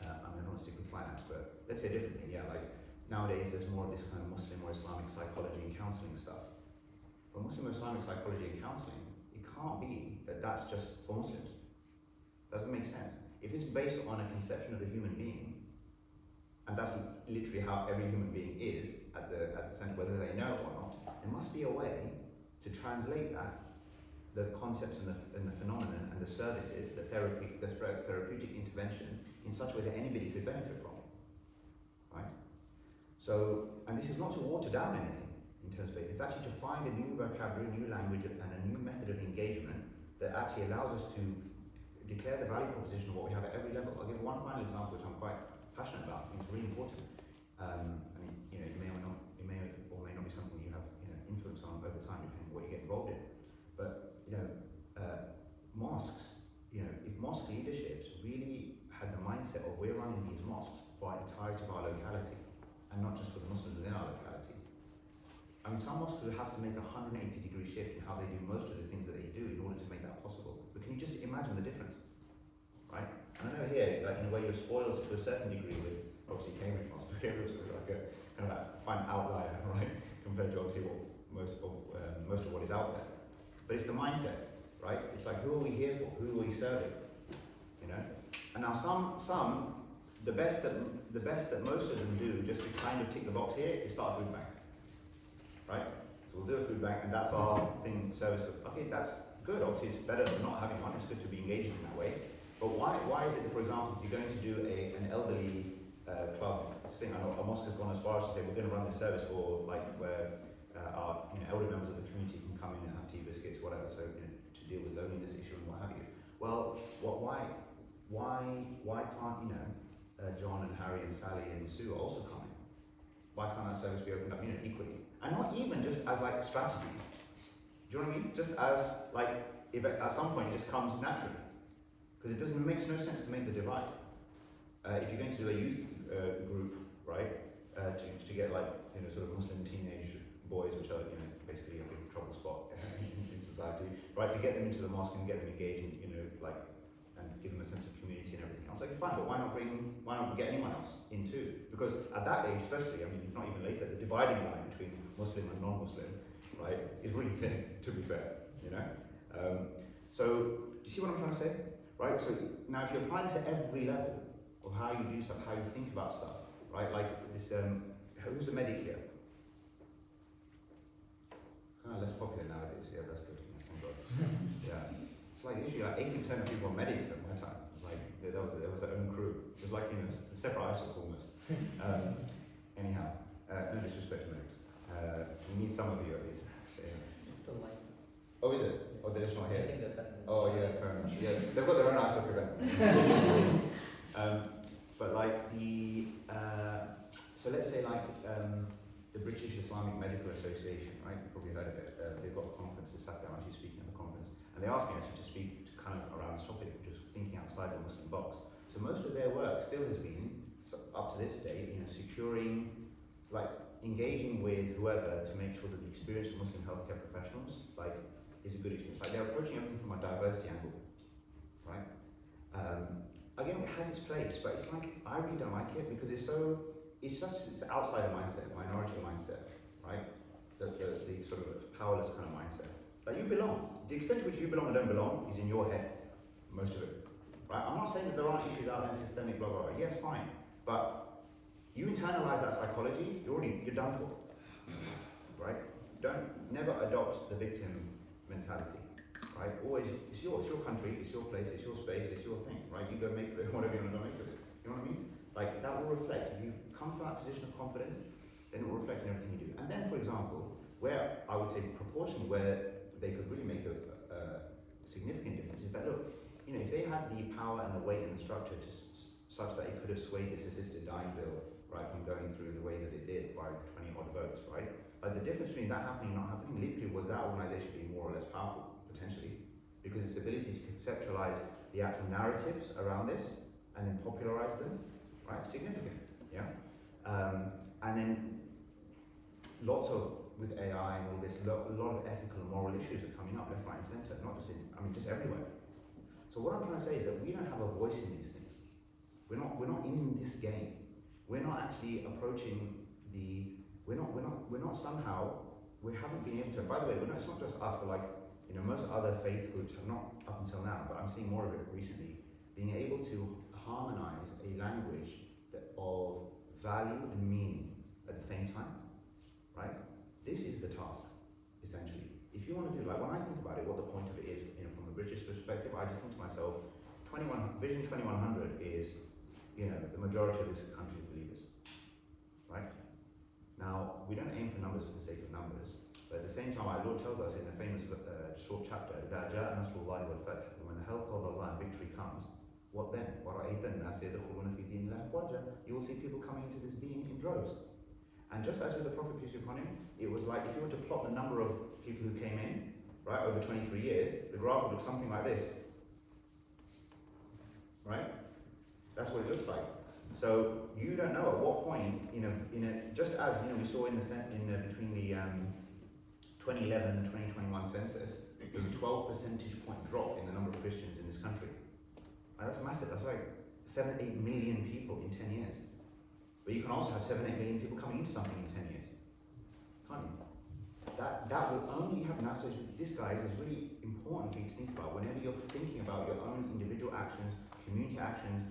[SPEAKER 2] I don't want to stick with finance, but let's say a different thing, yeah, like, nowadays there's more of this kind of Muslim or Islamic psychology and counselling stuff. But Muslim or Islamic psychology and counselling, it can't be that that's just for Muslims. Doesn't make sense. If it's based on a conception of the human being, and that's literally how every human being is at the center, whether they know it or not, there must be a way to translate that, the concepts and the phenomenon and the services, the therapeutic intervention, in such a way that anybody could benefit from, right? So, and this is not to water down anything in terms of faith, it's actually to find a new vocabulary, new language, and a new method of engagement that actually allows us to declare the value proposition of what we have at every level. I'll give one final example which I'm quite passionate about. It's really important. It may or may not be something you have influence on over time, depending on what you get involved in. But mosques, if mosque leaderships really had the mindset of we're running these mosques for the entirety of our locality, and not just for the Muslims within our locality. I mean, some mosques would have to make a 180-degree shift in how they do most of the things that they do in order to make that possible. But can you just imagine the difference, right? And I know here, like, in a way, you're spoiled to a certain degree with obviously Cambridge Mosque. Cambridge is like a kind of a fine outlier, right, compared to obviously what most of what is out there. But it's the mindset, right? It's like, who are we here for? Who are we serving? And now the best that most of them do, just to kind of tick the box here, is start a food bank, right? So we'll do a food bank, and that's our thing, service. Okay, that's good. Obviously, it's better than not having one. It's good to be engaging in that way. But why is it that, for example, if you're going to do an elderly club thing, I know a mosque has gone as far as to say we're going to run this service for where our elder members of the community can come in and have tea, biscuits, whatever, so to deal with loneliness issue and what have you. Well, why can't John and Harry and Sally and Sue also come in? Why can't that service be opened up equally? And not even just as like a strategy. Do you know what I mean? Just as like, if at some point it just comes naturally. Because it makes no sense to make the divide. If you're going to do a youth group, right, to get sort of Muslim teenage boys, which are basically a big trouble spot in society, right, to get them into the mosque and get them engaged, and give them a sense of community and everything else. Okay, fine, but why not get anyone else in too? Because at that age, especially, I mean, if not even later, the dividing line between Muslim and non-Muslim, right, is really thin. To be fair, So, do you see what I'm trying to say? Right, so now if you apply this at every level of how you do stuff, how you think about stuff, right, like this, who's a medic here? Kind of less popular nowadays, yeah, that's good, thank God. Yeah, it's like usually like 80% of people are medics at my time. It's like, there was their own crew. It was like, a separate ISIL almost. Anyhow, no disrespect to medics. We need some of you at least. Yeah.
[SPEAKER 1] It's still like that.
[SPEAKER 2] Oh, is it? Oh, they're just not
[SPEAKER 1] I
[SPEAKER 2] here.
[SPEAKER 1] think they're better than
[SPEAKER 2] Oh yeah, fair enough. Yeah, they've got their own ISO event. But like so let's say like the British Islamic Medical Association, right? You've probably heard of it. They've got a conference this Saturday. I'm actually speaking at the conference, and they asked me actually to speak to kind of around this topic, which is thinking outside the Muslim box. So most of their work still has been, up to this day, securing, like engaging with whoever to make sure that the experience of Muslim healthcare professionals, like, is a good experience. Like they're approaching everything from a diversity angle, right? Again, it has its place, but it's like, I really don't like it because it's outsider mindset, minority mindset, right? The sort of powerless kind of mindset. Like you belong. The extent to which you belong and don't belong is in your head, most of it. Right? I'm not saying that there aren't issues out there, systemic, blah, blah, blah. Yes, fine. But you internalize that psychology, you're done for. Right? Never adopt the victim mentality. Right? Always, it's your country, it's your place, it's your space, it's your thing. Right? You go make of it whatever you want to go make of it. You know what I mean? Like that will reflect. If you come from that position of confidence, then it will reflect in everything you do. And then, for example, where I would say proportionally where they could really make a significant difference is that look, you know, if they had the power and the weight and the structure to such that it could have swayed this assisted dying bill, right, from going through the way that it did by 20 odd votes, right? Like the difference between that happening and not happening literally was that organisation being more or less powerful, potentially, because its ability to conceptualise the actual narratives around this and then popularise them, right, significant, yeah? And then lots of, with AI and all this, a lot of ethical and moral issues are coming up left, right and centre, not just in, I mean, just everywhere. So what I'm trying to say is that we don't have a voice in these things. We're not in this game. We're not actually approaching we're not somehow, we haven't been able to, by the way, it's not just us, but like, you know, most other faith groups have not up until now, but I'm seeing more of it recently, being able to harmonise a language of value and meaning at the same time, right? This is the task, essentially. If you want to do, like when I think about it, what the point of it is, you know, from a British perspective, I just think to myself, Vision 2100 is, you know, the majority of this country's believers, right? Now, we don't aim for numbers for the sake of numbers, but at the same time, our Lord tells us in the famous short chapter, that when the help of Allah and victory comes, what then? You will see people coming into this deen in droves. And just as with the Prophet, peace be upon him, it was like if you were to plot the number of people who came in, right, over 23 years, the graph would look something like this. Right? That's what it looks like. So you don't know at what point, just as we saw between the 2011 and 2021 census, there was a 12 percentage point drop in the number of Christians in this country. And that's massive. That's like 7-8 million people in 10 years. But you can also have 7-8 million people coming into something in 10 years. Can't you? That will only happen. So this, guys, is really important for you to think about whenever you're thinking about your own individual actions, community actions,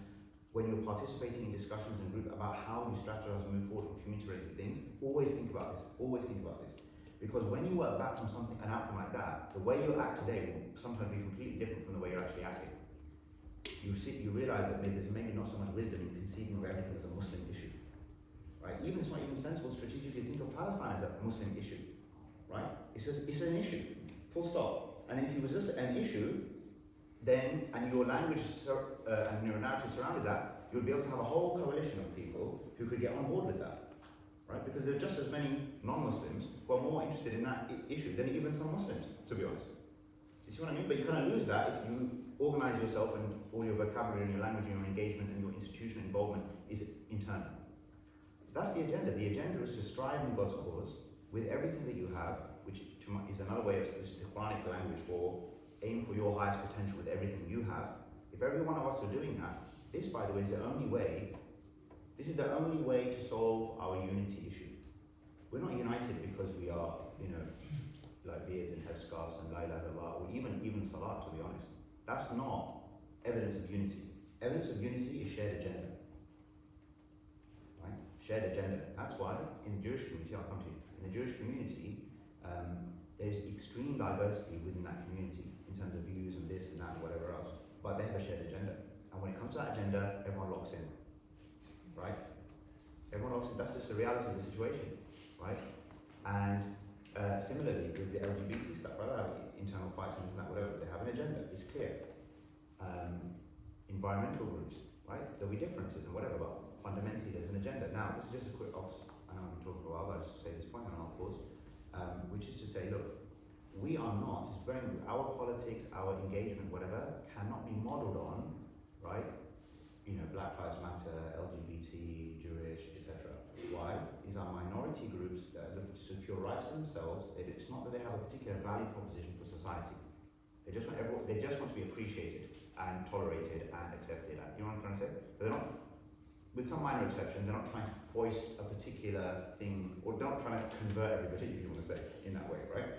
[SPEAKER 2] when you're participating in discussions in group about how you strategize and move forward for community-related things. Always think about this. Always think about this. Because when you work back from an outcome like that, the way you act today will sometimes be completely different from the way you're actually acting. You realise that there's maybe not so much wisdom in conceiving of everything as a Muslim issue. Right? It's not even sensible strategically to think of Palestine as a Muslim issue. Right? It's an issue. Full stop. And if it was just an issue, then, and your language and your narrative surrounded that, you would be able to have a whole coalition of people who could get on board with that. Right? Because there are just as many non-Muslims who are more interested in that issue than even some Muslims, to be honest. You see what I mean? But you kind of lose that if you organise yourself and all your vocabulary and your language and your engagement and your institutional involvement is internal. So that's the agenda. The agenda is to strive in God's cause with everything that you have, which is another way of the Quranic language for aim for your highest potential with everything you have. If every one of us are doing that, this, by the way, is the only way. This is the only way to solve our unity issue. We're not united because we are, like beards and headscarves and la ilaha illallah, or even salat, to be honest. That's not evidence of unity. Evidence of unity is shared agenda. Right? Shared agenda. That's why in the Jewish community, I'll come to you, in the Jewish community, there's extreme diversity within that community in terms of views and this and that and whatever else. But they have a shared agenda. And when it comes to that agenda, everyone locks in. Right? Everyone locks in. That's just the reality of the situation. Right? And similarly with the LGBT stuff, right? Internal fights and this and that, whatever, they have an agenda. It's clear. Environmental groups, right? There'll be differences and whatever, but fundamentally there's an agenda. Now, this is just a quick off. I know I've been talking for a while, but I'll just say this point and I'll pause. Which is to say, look, we are not, our politics, our engagement, whatever, cannot be modelled on, right? Black Lives Matter, LGBT, Jewish, etc. Why? These are minority groups that are looking to secure rights for themselves. It's not that they have a particular value proposition for society. They just want to be appreciated and tolerated and accepted. You know what I'm trying to say? But they're not. with some minor exceptions, they're not trying to foist a particular thing, or they're not trying to convert everybody, if you want to say, in that way, right?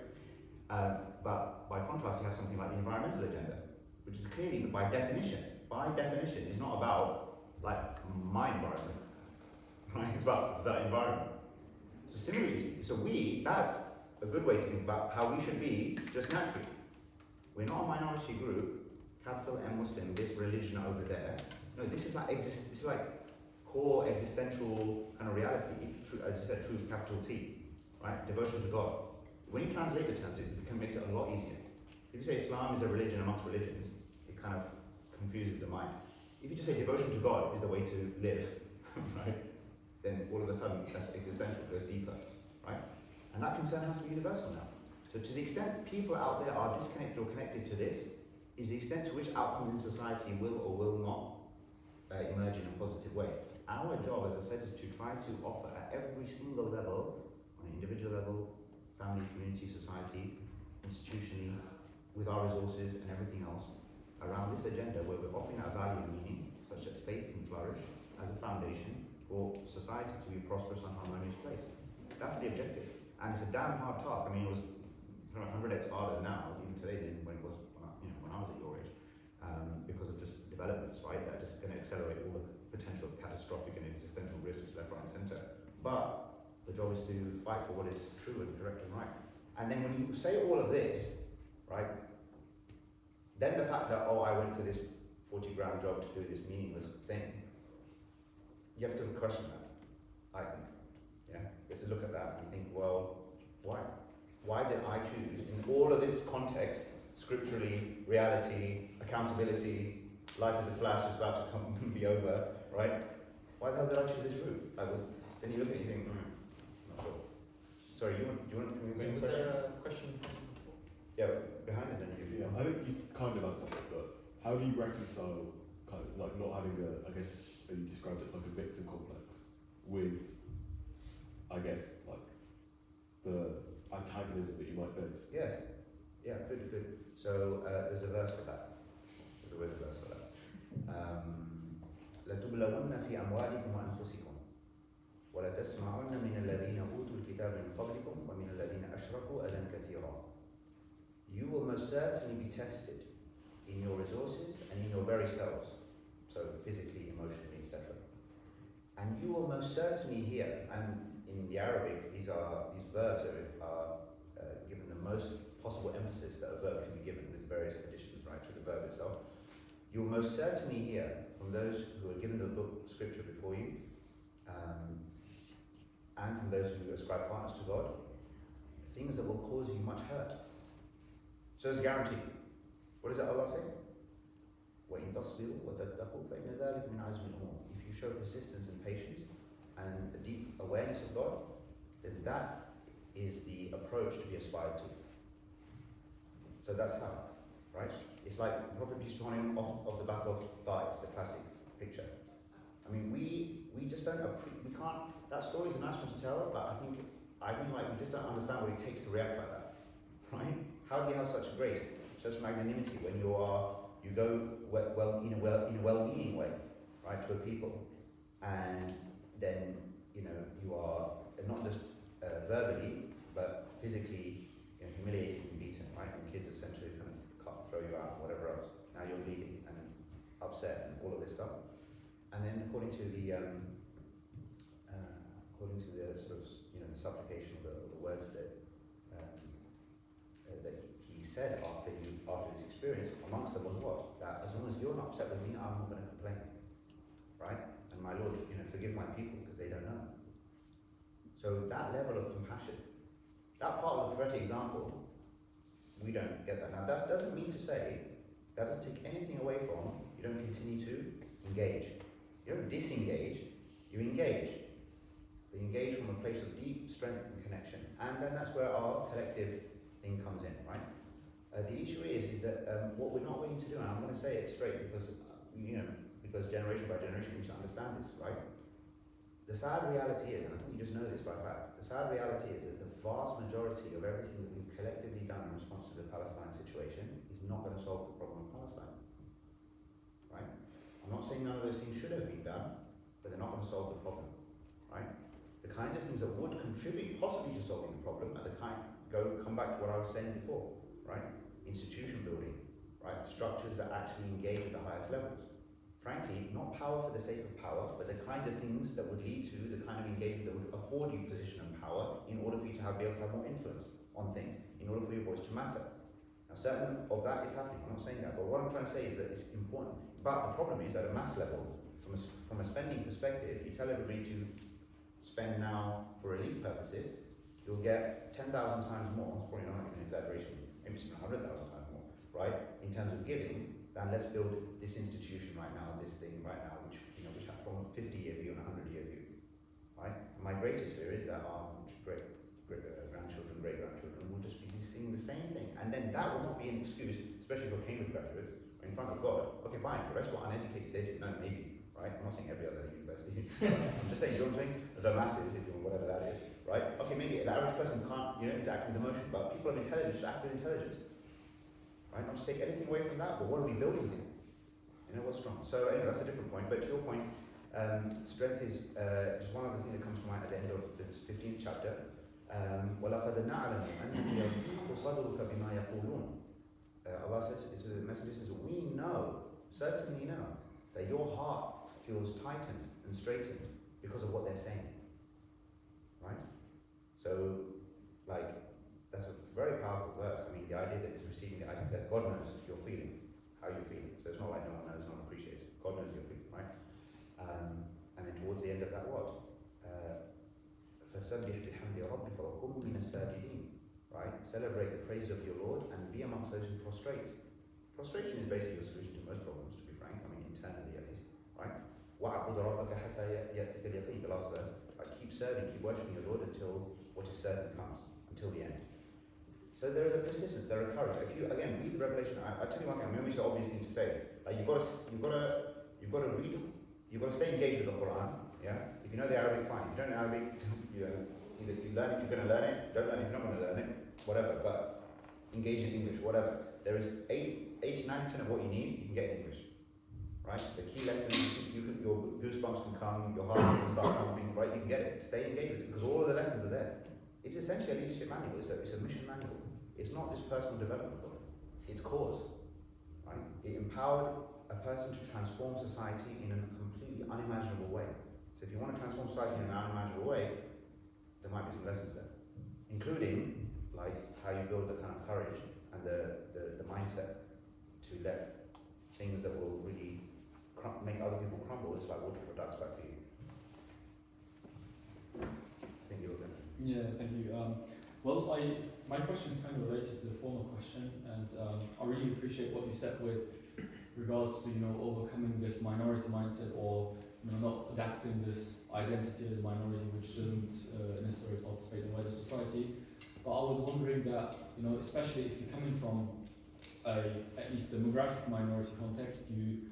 [SPEAKER 2] But by contrast, you have something like the environmental agenda, which is clearly, by definition, is not about like my environment, right? It's about the environment. So similarly, that's a good way to think about how we should be just naturally. We're not a minority group, capital M Muslim, this religion over there. No, this is like core existential kind of reality, as you said, truth, capital T, right? Devotion to God. When you translate the terms, it makes it a lot easier. If you say Islam is a religion amongst religions, it kind of confuses the mind. If you just say devotion to God is the way to live, right? Then all of a sudden that's existential, it goes deeper, right? And that concern has to be universal now. So to the extent people out there are disconnected or connected to this, is the extent to which outcomes in society will or will not emerge in a positive way. Our job, as I said, is to try to offer at every single level, on an individual level, family, community, society, institutionally, with our resources and everything else, around this agenda where we're offering that value and meaning, such that faith can flourish as a foundation for society to be a prosperous and harmonious place. That's the objective. And it's a damn hard task. I mean, it was 100x harder now, even today, than when it was when I was at your age, because of just developments, right? That are just going to accelerate all the potential catastrophic and existential risks left, right, and centre. But the job is to fight for what is true and correct and right. And then when you say all of this, right, then the fact that, I went for this 40 grand job to do this meaningless thing, you have to question that, I think. Yeah? You have to look at that and think, well, why? Why did I choose, in all of this context, scripturally, reality, accountability, life is a flash, it's about to come and be over, right? Why the hell did I choose this route? Then you look at it and you think, not sure. Sorry, can we make a
[SPEAKER 1] Was
[SPEAKER 2] question?
[SPEAKER 1] there a question from?
[SPEAKER 2] Yeah, behind it then you
[SPEAKER 8] Yeah, I think you kind of answered it, but how do you reconcile kind of like not having you described it as like a victim complex with, I guess, like the antagonism that you might face?
[SPEAKER 2] Yes. Yeah, good. So there's a verse for that. There's always a verse for that. لَتُبْلَوُنَّ فِي أَمْوَالِكُمْ وَأَنفُسِكُمْ وَلَتَسْمَعُنَّ مِنَ الَّذِينَ أُوتُوا الْكِتَابَ مِنْ قَبْلِكُمْ وَمِنَ الَّذِينَ أَشْرَكُوا أَذًى كَثِيرًا. You will most certainly be tested in your resources and in your very selves, so physically, emotionally, etc. And you will most certainly hear, and in the Arabic, these verbs are given the most possible emphasis that a verb can be given with various additions, right, to the verb itself. You will most certainly hear from those who are given the book scripture before you, and from those who ascribe partners to God, things that will cause you much hurt. So it's guaranteed. What does Allah say? وَإِن تَصْبِرُوا وَتَتَّقُوا فَإِنَّ ذَلِكَ مِنْ عَزْمِ الْأُمُورِ. If you show persistence and patience and a deep awareness of God, then that is the approach to be aspired to. So that's how, right? It's like Prophet peace be upon him off the back of Taif, the classic picture. I mean, we just don't we can't. That story is a nice one to tell, but I think like we just don't understand what it takes to react like that, right? How do you have such grace, such magnanimity when you go in a well-meaning way, right, to a people, and then you are not just verbally but physically humiliated and beaten, right? And kids essentially kind of throw you out, whatever else. Now you're bleeding and upset and all of this stuff. And then according to the sort of the supplication of the words that he said after this experience, amongst them was what? That as long as you're not upset with me, I'm not going to complain, right? And my Lord, forgive my people because they don't know. So that level of compassion, that part of the prophetic example, we don't get that. Now that doesn't mean to say, that doesn't take anything away from, you don't continue to engage. You don't disengage, you engage. But you engage from a place of deep strength and connection. And then that's where our collective thing comes in, right? The issue is that what we're not willing to do, and I'm going to say it straight because generation by generation we should understand this, right? The sad reality is, and I think you just know this by fact, the sad reality is that the vast majority of everything that we've collectively done in response to the Palestine situation is not going to solve the problem of Palestine, right? I'm not saying none of those things should have been done, but they're not going to solve the problem, right? The kinds of things that would contribute possibly to solving the problem are the kind, come back to what I was saying before, right? Institution building, right? Structures that actually engage at the highest levels. Frankly, not power for the sake of power, but the kind of things that would lead to the kind of engagement that would afford you position and power in order for you to be able to have more influence on things, in order for your voice to matter. Now, certain of that is happening, I'm not saying that, but what I'm trying to say is that it's important. But the problem is, at a mass level, from a spending perspective, you tell everybody to spend now for relief purposes, you'll get 10,000 times more, it's probably not an exaggeration, maybe spend 100,000 times more, right, in terms of giving, than let's build this institution right now, this thing right now, which has from a 50-year view and a 100-year view, right? And my greatest fear is that our grandchildren, great-grandchildren will just be seeing the same thing, and then that will not be an excuse, especially for Cambridge graduates, in front of God. Okay, fine, the rest were uneducated, they didn't know, maybe, right? I'm not saying every other university, I'm just saying, you know what I'm saying? The masses, if you want, whatever that is, right? Okay, maybe the average person can't, is acting with emotion, but people of intelligence should act with intelligence. Right? Not to take anything away from that, but what are we building here? What's strong? So anyway, that's a different point, but to your point, strength is just one other thing that comes to mind at the end of the 15th chapter. وَلَقَدْ نَعْلَمُ أَنَّكَ يَضِيقُ صَدْرُكَ بِمَا يَقُولُونَ. Allah says to the messenger, says, we know, certainly know, that your heart feels tightened and straightened because of what they're saying. Right? So, that's a very powerful verse. I mean, the idea that it's receiving the idea that God knows your feeling, how you're feeling. So it's not like no one knows, no one appreciates. God knows your feeling, right? And then towards the end of that, what? فَسَبِّحْ بِحَمْدِ رَبِّكَ وَكُنْ مِنَ السَّاجِدِينَ. Right? Celebrate the praise of your Lord and be amongst those who prostrate. Prostration is basically a solution to most problems, to be frank. I mean, internally at least, right? وَعْبُدْ رَبَّكَ حَتَّى يَأْتِكَ الْيَقِينَ. The last verse. Right? Keep serving, keep worshipping your Lord until what is certain comes, until the end. So there is a persistence, there is courage. If you again read the Revelation, I tell you one thing. Maybe it's an obvious thing to say. Like you've got to read, you've got to stay engaged with the Quran. Yeah. If you know the Arabic, fine. If you don't know Arabic, either you learn if you're going to learn it, don't learn if you're not going to learn it, whatever. But engage in English, whatever. There is 80-90% of what you need, you can get in English. Right. The key lessons, your goosebumps can come, your heart can start pumping. Right. You can get it. Stay engaged with it because all of the lessons are there. It's essentially a leadership manual. It's a mission manual. It's not this personal development book. It's cause, right? It empowered a person to transform society in a completely unimaginable way. So if you want to transform society in an unimaginable way, there might be some lessons there, including like how you build the kind of courage and the mindset to let things that will really make other people crumble. It's like water products back to you. I think you're going to.
[SPEAKER 9] Yeah, thank you. My question is kind of related to the former question, and I really appreciate what you said with regards to overcoming this minority mindset or not adapting this identity as a minority which doesn't necessarily participate in wider society. But I was wondering that especially if you're coming from at least demographic minority context, you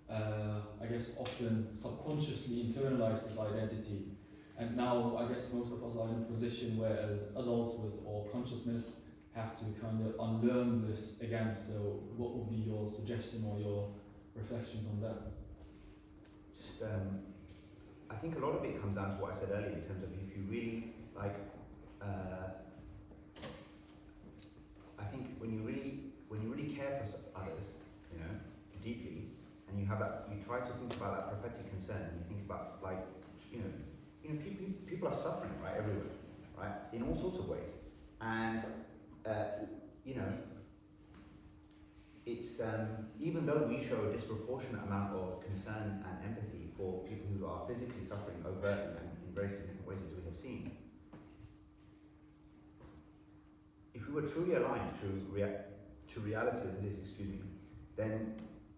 [SPEAKER 9] I guess often subconsciously internalize this identity. And now, I guess most of us are in a position where, as adults with all consciousness, have to kind of unlearn this again. So, what would be your suggestion or your reflections on that?
[SPEAKER 2] Just, I think a lot of it comes down to what I said earlier in terms of if you really I think when you really care for others, deeply, and you have that, you try to think about that prophetic concern, and you think about people are suffering, right, everywhere, right, in all sorts of ways, and it's even though we show a disproportionate amount of concern and empathy for people who are physically suffering overtly and in very significant ways, as we have seen, if we were truly aligned to reality as it is, then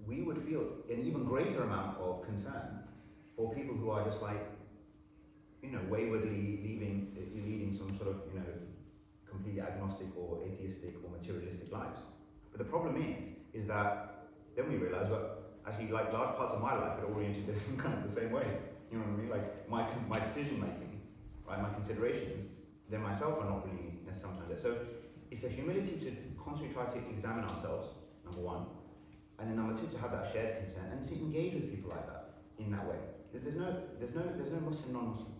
[SPEAKER 2] we would feel an even greater amount of concern for people who are just waywardly leading some sort of, completely agnostic or atheistic or materialistic lives. But the problem is that then we realize, well, actually, large parts of my life are oriented in kind of the same way. You know what I mean? Like my decision making, right, my considerations, then myself are not really necessarily sometimes there. So it's a humility to constantly try to examine ourselves, number one, and then number two, to have that shared concern and to engage with people like that in that way. there's no Muslim, non-Muslim.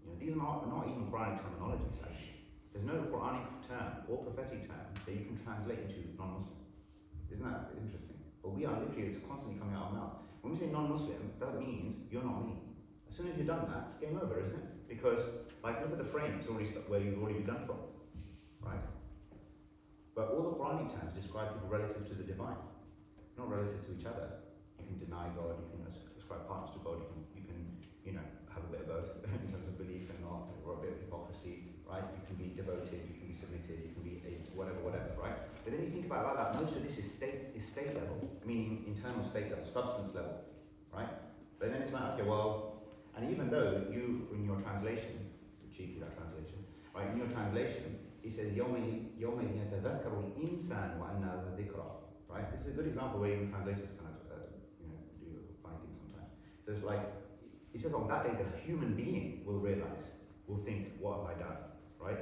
[SPEAKER 2] You know, these are not even Quranic terminologies actually. There's no Quranic term or prophetic term that you can translate into non-Muslim. Isn't that interesting? But we are literally, it's constantly coming out of our mouths. When we say non-Muslim, that means you're not me. As soon as you've done that, it's game over, isn't it? Because, like, look at the frame, it's already where you've already begun from, right? But all the Quranic terms describe people relative to the divine, not relative to each other. You can deny God, you can ascribe partners to God, you can have a bit of both in terms of belief and not, or a bit of hypocrisy, right? You can be devoted, you can be submitted, you can be whatever, right? But then you think about it like that, most of this is state level, meaning internal state level, substance level, right? But then it's like, okay, well, and even though you, in your translation, cheeky that translation, right, in your translation, it says, يَوْمَئِذٍ يَتَذَكَّرُ الْإِنسَانُ وَأَنَّى الذِّكْرَى, right? This is a good example where even translators kind of, do funny things sometimes. So it's like, it says on that day the human being will realize, will think, what have I done, right?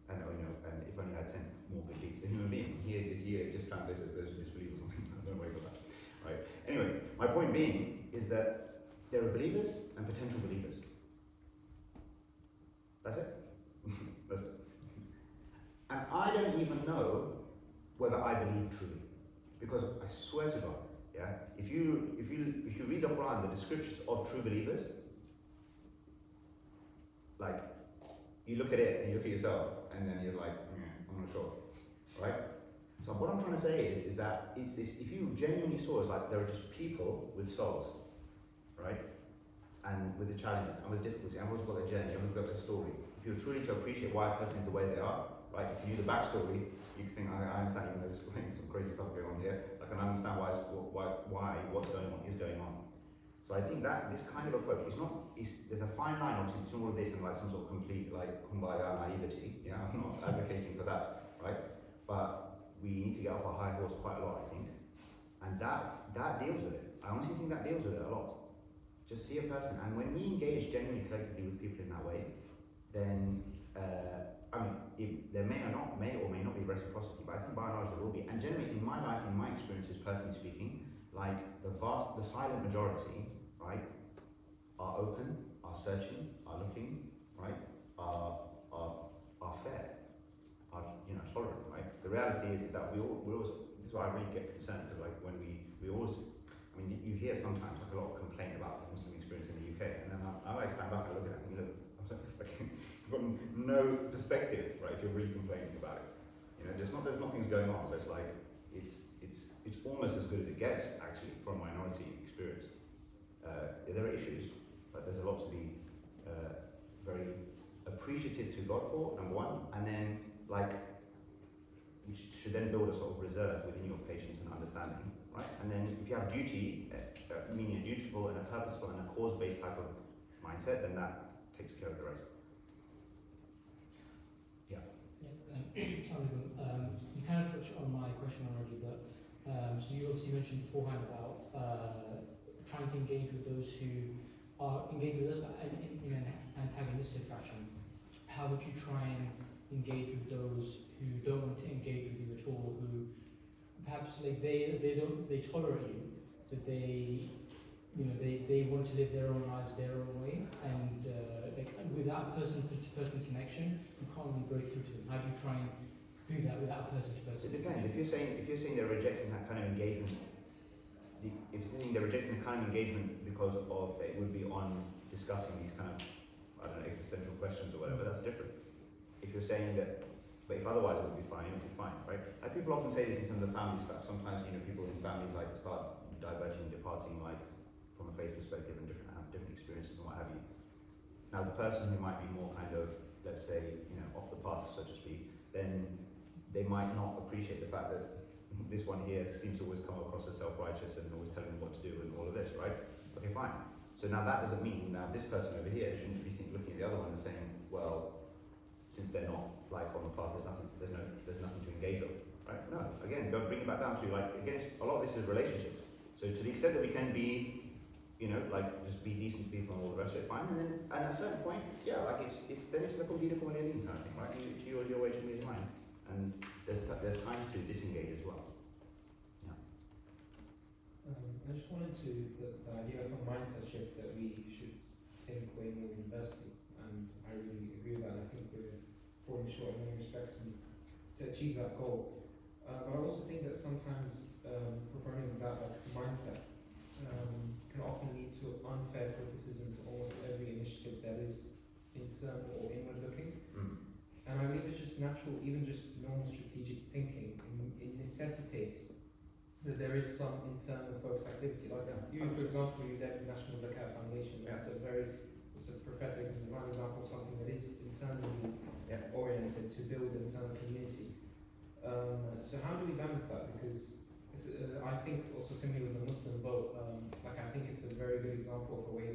[SPEAKER 2] And and if only I had 10 more good deeds. The human being, here just translates as those who disbelieve or something. I don't know where you got that, right? Anyway, my point being is that there are believers and potential believers. That's it. That's it. And I don't even know whether I believe truly, because I swear to God, yeah, if you read the Quran, the descriptions of true believers, like you look at it and you look at yourself, and then you're like, I'm not sure, right? So what I'm trying to say is that it's this. If you genuinely saw, it's like there are just people with souls, right? And with the challenges and with the difficulties, everyone's got their journey, everyone's got their story. If you're truly to appreciate why a person is the way they are, right? If you knew the backstory, you could think, I understand, even though there's some crazy stuff going on here. I can understand why what's going on is going on. So I think that this kind of approach is not. There's a fine line obviously between all of this and like some sort of complete like kumbaya naivety. Yeah, I'm not advocating for that, right? But we need to get off our high horse quite a lot, I think, and that deals with it. I honestly think that deals with it a lot. Just see a person, and when we engage genuinely collectively with people in that way, then there may or may not be reciprocity, but I think by and large there will be. And generally, in my life, in my experiences, personally speaking, like the silent majority, right, are open, are searching, are looking, right, are fair, are tolerant, right. The reality is that we always. This is why I really get concerned, because like when we always. I mean, you hear sometimes like a lot of complaint about the Muslim experience in the UK, and then I always stand back and look at that and look, you've got no perspective, right? If you're really complaining about it, there's nothing's going on. So it's like it's almost as good as it gets actually from a minority experience. There are issues, but there's a lot to be very appreciative to God for, number one, and then like you should then build a sort of reserve within your patience and understanding. Right? And then if you have duty, meaning a dutiful and a purposeful and a cause-based type of mindset, then that takes care of the rest. Yeah.
[SPEAKER 10] You kind of touched on my question already, but so you obviously mentioned beforehand about trying to engage with those who are engaged with us but in an antagonistic fashion. How would you try and engage with those who don't want to engage with you at all, who perhaps like they tolerate you, but they want to live their own lives their own way, and without a person-to-person connection, you can't really break through to them. How do you try and do that without a person-to-person?
[SPEAKER 2] It depends. If you're saying they're rejecting that kind of engagement, if you're saying they're rejecting the kind of engagement because of it would be on discussing these kind of existential questions or whatever, that's different. If you're saying that. But if otherwise it would be fine, right? Like people often say this in terms of family stuff. Sometimes people in families like start diverging and departing like from a faith perspective and have different experiences and what have you. Now the person who might be more kind of, let's say, off the path, so to speak, then they might not appreciate the fact that this one here seems to always come across as self-righteous and always telling them what to do and all of this, right? Okay, fine. So now that doesn't mean now this person over here shouldn't be looking at the other one and saying, well, since they're not like on the path, there's nothing to engage on, right? No, again, don't bring it back down to like again, a lot of this is relationships. So to the extent that we can be, just be decent people and all the rest of it, fine. And then at a certain point, yeah, like it's like a beautiful kind of thing, right? To yours your way, to me is mine. And there's times to disengage as well. Yeah.
[SPEAKER 6] I I just wanted to, the idea of a mindset shift that we should think way more universally, and I really agree with that. I think we're falling short in many respects to achieve that goal. But I also think that sometimes promoting that like mindset can often lead to unfair criticism to almost every initiative that is internal or inward looking. And I believe it's just natural, even just normal strategic thinking. It necessitates that there is some internal focused activity. Like you, for example, you led the National Zakat Foundation. It's a prophetic and divine example of something that is internally oriented to build an internal community. So how do we balance that? Because I think also similarly with the Muslim vote, I think it's a very good example of a way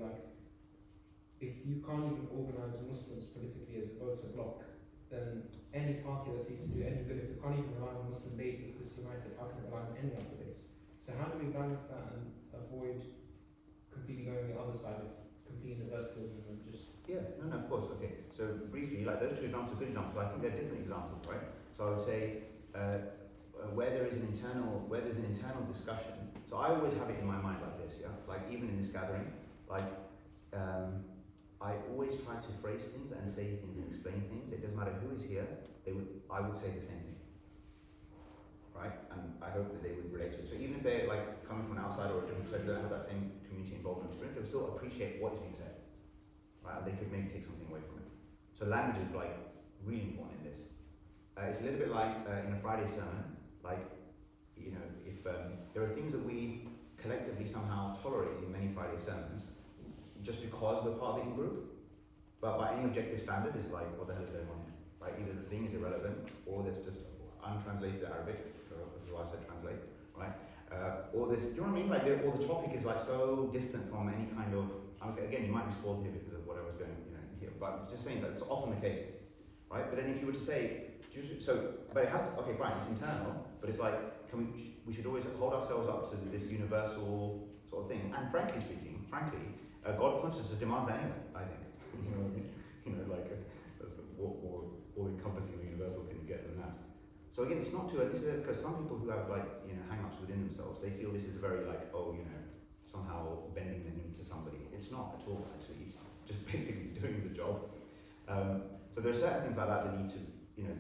[SPEAKER 6] if you can't even organize Muslims politically as a voter bloc, then any party that seeks to do any good, if it can't even rely on a Muslim base that's disunited, how can it rely on any other base? So how do we balance that and avoid completely going the other side of complete universalism and just...
[SPEAKER 2] Of course, okay. So briefly, like those two examples are good examples, but I think they're different examples, right? So I would say where there's an internal discussion, so I always have it in my mind like this, like even in this gathering, I always try to phrase things and say things and explain things. It doesn't matter who is here, I would say the same thing, right? And I hope that they would relate to it. So even if they're like coming from an outside or a different perspective, they don't have that same community involvement experience, they'll still appreciate what is being said, right? And they could maybe take something away from it. So language is like really important in this. It's a little bit like in a Friday sermon, if there are things that we collectively somehow tolerate in many Friday sermons, just because we're part of the in-group, but by any objective standard, it's like, what the hell is going on here, right? Either the thing is irrelevant, or there's just untranslated Arabic, which is why I said translate, right? Or this, do you know what I mean? Or the topic is like so distant from any kind of, again, you might be spoiled here because of whatever's going here, but just saying that it's often the case, right? But then if you were to say, but it has to, okay, fine, it's internal, but it's like, we should always hold ourselves up to this universal sort of thing. And frankly speaking, God consciousness demands that anyway, I think. That's what more all-encompassing or universal can you get than that. So again, it's not too, because some people who have hang-ups within themselves, they feel this is very somehow bending the knee to somebody. It's not at all, actually. It's just basically doing the job. So there are certain things like that that need to,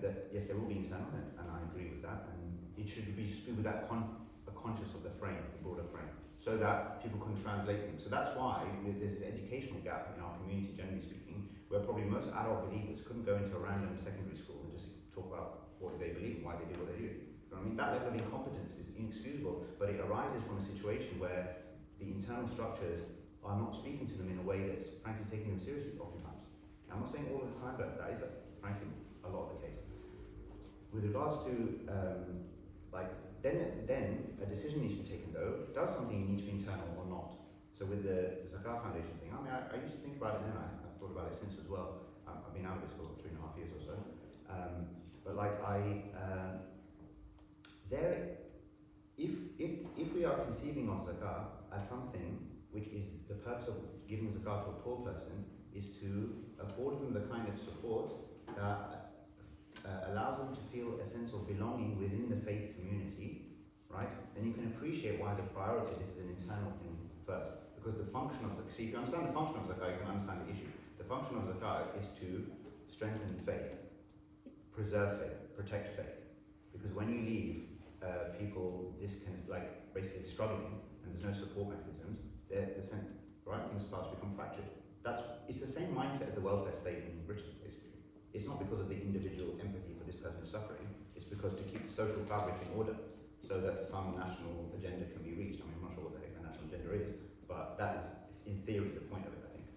[SPEAKER 2] that yes, there will be internal, and I agree with that, and it should be just with that conscious of the frame, the broader frame, so that people can translate things. So that's why there's this educational gap in our community, generally speaking, where probably most adult believers couldn't go into a random secondary school and just talk about what they believe and why they do what they do. I mean, that level of incompetence is inexcusable, but it arises from a situation where the internal structures are not speaking to them in a way that's frankly taking them seriously oftentimes. I'm not saying all of the time, but that is frankly a lot of the case. With regards to then a decision needs to be taken though. Does something need to be internal or not? So with the Zakat Foundation thing, I mean, I used to think about it then, I've thought about it since as well. I've been out of it for 3.5 years or so. If we are conceiving of Zakat as something which is the purpose of giving Zakat to a poor person is to afford them the kind of support that allows them to feel a sense of belonging within the faith community, right? Then you can appreciate why the priority this is an internal thing first. Because the function of Zakat, see, if you understand the function of Zakat, you can understand the issue. The function of Zakat is to strengthen faith, preserve faith, protect faith. Because when you leave people this kind of basically struggling and there's no support mechanisms, things start to become fractured. It's the same mindset as the welfare state in Britain, basically. It's not because of the individual empathy for this person who's suffering, it's because to keep the social fabric in order so that some national agenda can be reached. I mean, I'm not sure what the heck the national agenda is, but that is, in theory, the point of it, I think.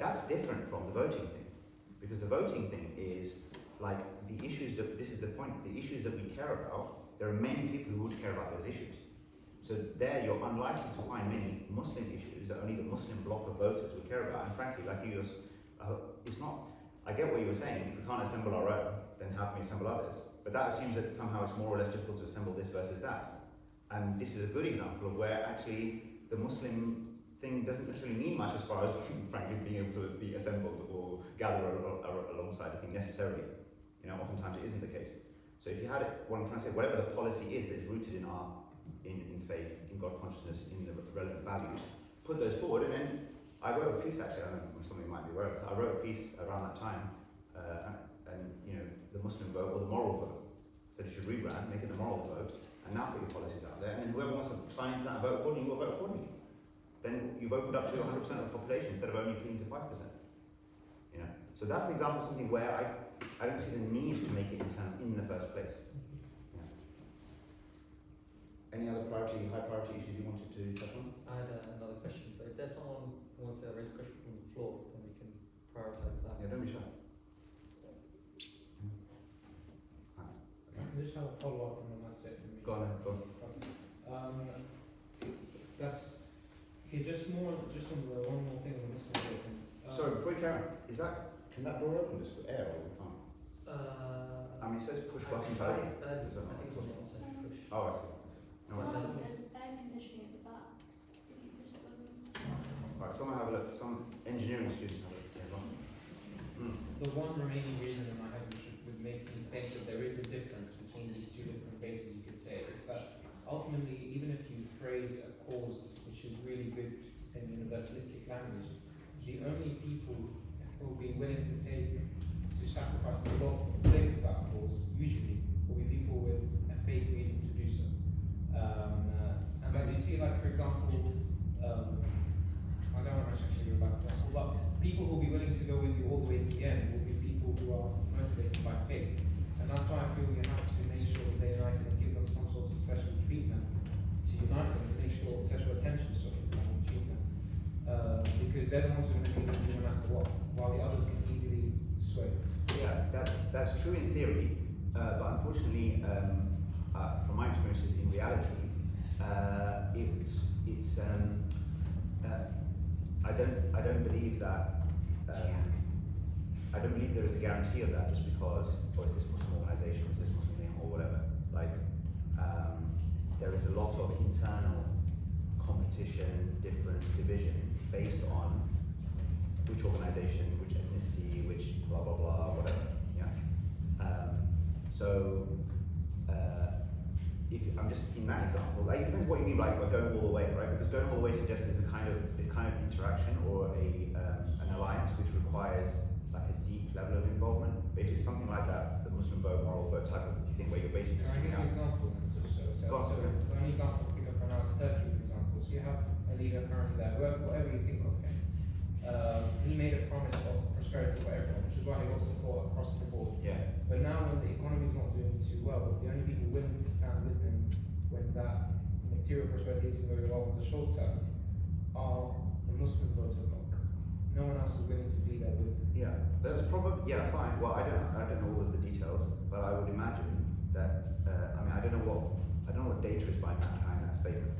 [SPEAKER 2] That's different from the voting thing, because the voting thing is the issues this is the point, the issues that we care about, there are many people who would care about those issues. So there you're unlikely to find many Muslim issues that only the Muslim bloc of voters would care about. And frankly, it's not, I get what you were saying, if we can't assemble our own, then how can we assemble others? But that assumes that somehow it's more or less difficult to assemble this versus that. And this is a good example of where actually the Muslim thing doesn't necessarily mean much as far as, frankly, being able to be assembled or gather alongside a thing necessarily. Oftentimes it isn't the case. So if you had it, what I'm trying to say, whatever the policy is that is rooted in our in faith, in God consciousness, in the relevant values, put those forward, and then I wrote a piece actually, I don't know if somebody might be aware of it, I wrote a piece around that time, and you know, the Muslim vote or the moral vote. So you should rebrand, make it the moral vote, and now put your policies out there, and whoever wants to sign into that and vote accordingly will vote accordingly. Then you've opened up to 100% of the population instead of only appealing to 5%. You know? So that's an example of something where I don't see the need to make it internal in the first place. Yeah. Any other high priority issues you wanted to touch on?
[SPEAKER 1] I had another question, but if there's someone who wants to raise a question from the floor, then we can prioritize that.
[SPEAKER 2] Yeah, don't be shy.
[SPEAKER 6] I can just have a follow up and then that's it for me.
[SPEAKER 2] Go on then, go on.
[SPEAKER 6] That's okay. Just on the one more thing on the Muslim vote.
[SPEAKER 2] Sorry, before you carry on, can that door open just for air or we can't? I mean, it says push button
[SPEAKER 1] I
[SPEAKER 2] vote.
[SPEAKER 1] think it was one second push.
[SPEAKER 2] Oh, I see. No,
[SPEAKER 4] There's air conditioning at the back. If you push the button.
[SPEAKER 2] Alright, someone have a look. Some engineering student have a look. Yeah, go on.
[SPEAKER 6] The one remaining reason in my head which would make me think that there is a difference between these two different bases, you could say, is that ultimately, even if you phrase a cause which is really good in universalistic language, the only people who will be willing to sacrifice a lot for the sake of that cause, usually, will be people with a faith reason to do so. And then you see, like, for example, I don't want to actually go back to that, but people who will be willing to go with you all the way to the end will be people who are motivated by faith. And that's why I feel we have to make sure that they're united and give them some sort of special treatment to unite them and make sure special attention sort of treatment. Because they're the ones who are going to need it no matter what, while the others can easily sway.
[SPEAKER 2] Yeah, that's true in theory, but unfortunately, from my experiences in reality, I don't believe that. I don't believe there is a guarantee of that just because, or is this Muslim organisation, is this Muslim name, or whatever. Like, there is a lot of internal competition, difference, division based on which organisation, which ethnicity, which blah blah blah, whatever. Yeah. If I'm just in that example, like, it depends what you mean by going all the way, right? Because going all the way suggests there's a kind of interaction or an alliance which requires like a deep level of involvement. But if it's something like that, the Muslim vote, moral vote type of thing, where you're basically just
[SPEAKER 6] Can I give
[SPEAKER 2] giving
[SPEAKER 6] you an
[SPEAKER 2] out.
[SPEAKER 6] example? The only example I think of for now is Turkey, for example. So you have a leader currently there, whatever you think of him. He made a promise of prosperity for everyone, which is why he got support across the board.
[SPEAKER 2] Yeah.
[SPEAKER 6] But now when the economy is not doing too well, the only people willing to stand with him when that material prosperity isn't going well in the short term are the Muslim voter bloc. No one else is willing to be there with him.
[SPEAKER 2] Yeah, that's probably, yeah, fine. Well, I don't know all of the details, but I would imagine that, I mean, I don't know what data is behind that statement,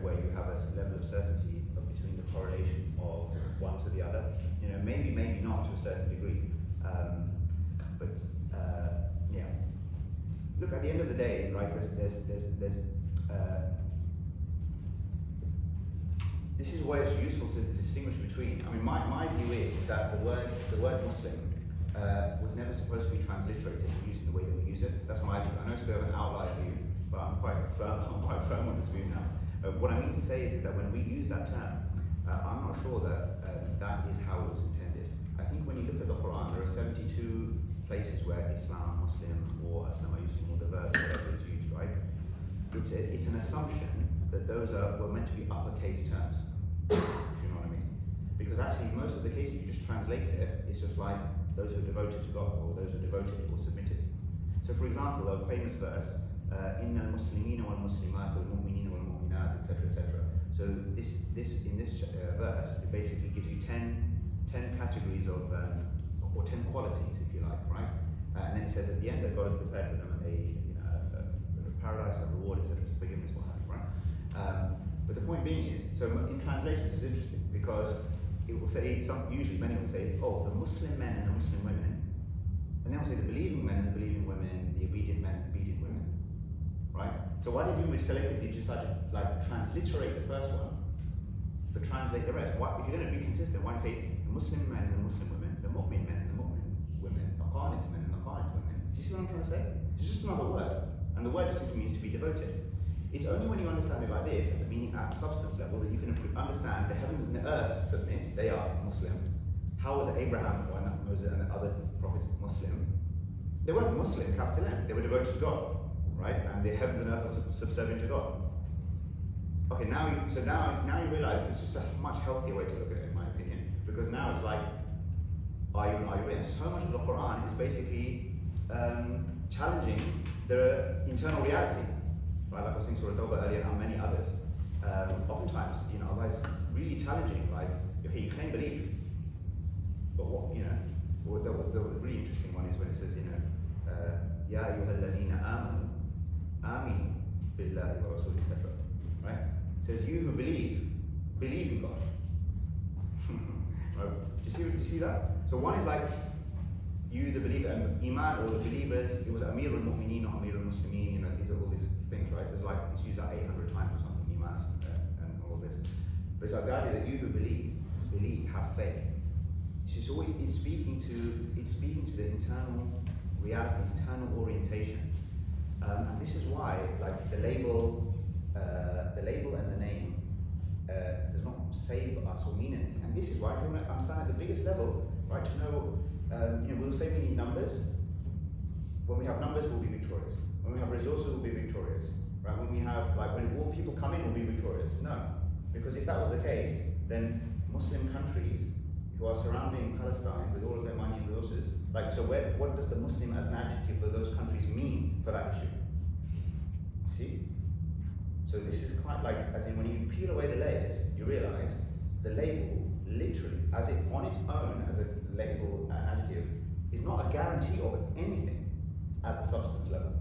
[SPEAKER 2] where you have a level of certainty between the correlation of one to the other. You know, maybe not to a certain degree, but yeah. Look, at the end of the day, right? This is where it's useful to distinguish between. I mean, my view is that the word Muslim was never supposed to be transliterated and used in the way that we use it. That's my view. I know it's a bit of an outlier view, but I'm quite firm on this view now. What I mean to say is that when we use that term, I'm not sure that that is how it was intended. I think when you look at the Quran, there are 72 places where Islam, Muslim, or Aslam or the verse, whatever is used, right? It's an assumption that those were meant to be uppercase terms, if you know what I mean. Because actually, most of the cases you just translate it, it's just like those who are devoted to God, or those who are devoted or submitted. So for example, a famous verse, إِنَّ الْمُسْلِمِينَ وَالْمُسْلِمَاتِ وَالْمُؤْمِنِينَ وَالْمُؤْمِنَاتِ, etc., etc. So in this verse, it basically gives you 10 categories of, or 10 qualities, if you like, right? And then it says at the end that God has prepared for them a paradise, a reward, etc., forgiveness, what have you, right? But the point being is, so in translations it's interesting because it will say, usually many will say, oh, the Muslim men and the Muslim women, and then will say the believing men and the believing women, the obedient men and the obedient women, right? So what did we selectively decide to like transliterate the first one, but translate the rest? Why, if you're going to be consistent, why don't you say the Muslim men and the Muslim women, the mu'min men and the mu'min women, the qanit men and the qanit women? Do you see what I'm trying to say? It's just another word, and the word just simply means to be devoted. It's only when you understand it like this, meaning at substance level, that you can understand the heavens and the earth submit, they are Muslim. How was Abraham and Moses and the other prophets Muslim? They weren't Muslim, capital M, they were devoted to God, right? And the heavens and earth are subservient to God. Okay, now you realize it's just a much healthier way to look at it, in my opinion, because now it's like, are you ready? So much of the Quran is basically challenging the internal reality, right? Like I was saying Surah Tawbah earlier, and many others. Oftentimes, Allah is really challenging. Like, okay, you claim belief, but what, the really interesting one is when it says, Ya ayyuhalladhina amanu, aminu billahi wa rasul, etc. Right? It says, you who believe in God. Right? Do you see that? So one is like, you the believer, and Iman, or the believers, it was Amir al-Mu'mineen, not Amir al-Muslimin, these are all these things, right? There's like, it's used like 800 times or something, Iman, and all this. But it's like the idea that you who believe, have faith. It's always, it's speaking to the internal reality, internal orientation. And this is why, like, the label and the name does not save us or mean anything. And this is why, if you want to understand at the biggest level, right, to know, we'll say we need numbers. When we have numbers, we'll be victorious. When we have resources, we'll be victorious. Right? When we have, like, when all people come in, we'll be victorious. No, because if that was the case, then Muslim countries who are surrounding Palestine with all of their money and resources, like, so what does the Muslim as an adjective of those countries mean for that issue? See? So this is quite like, as in when you peel away the layers, you realize the label, literally, as it on its own, as a label, an adjective, is not a guarantee of anything at the substance level,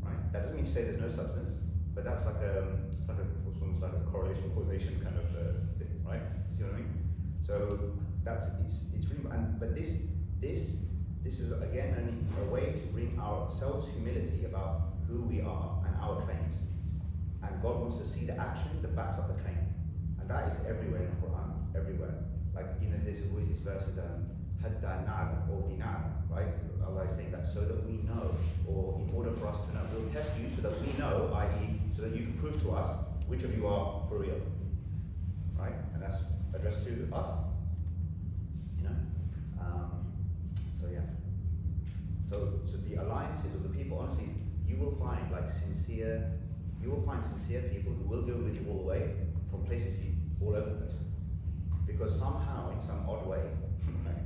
[SPEAKER 2] right? That doesn't mean to say there's no substance, but that's like it's almost like a correlation causation kind of thing, right? See what I mean? So it's really, but this is again a way to bring ourselves humility about who we are and our claims. And God wants to see the action that backs up the claim. And that is everywhere in the Quran, everywhere. Like, there's always these verses, Hadda na'lam or dina'lam, right? Allah is saying that so that we know, or in order for us to know. We'll test you so that we know, i.e., so that you can prove to us which of you are for real. Right? And that's addressed to us. So yeah. So the alliances of the people, honestly, you will find sincere people who will go with you all the way from places all over the place. Because somehow, in some odd way, right,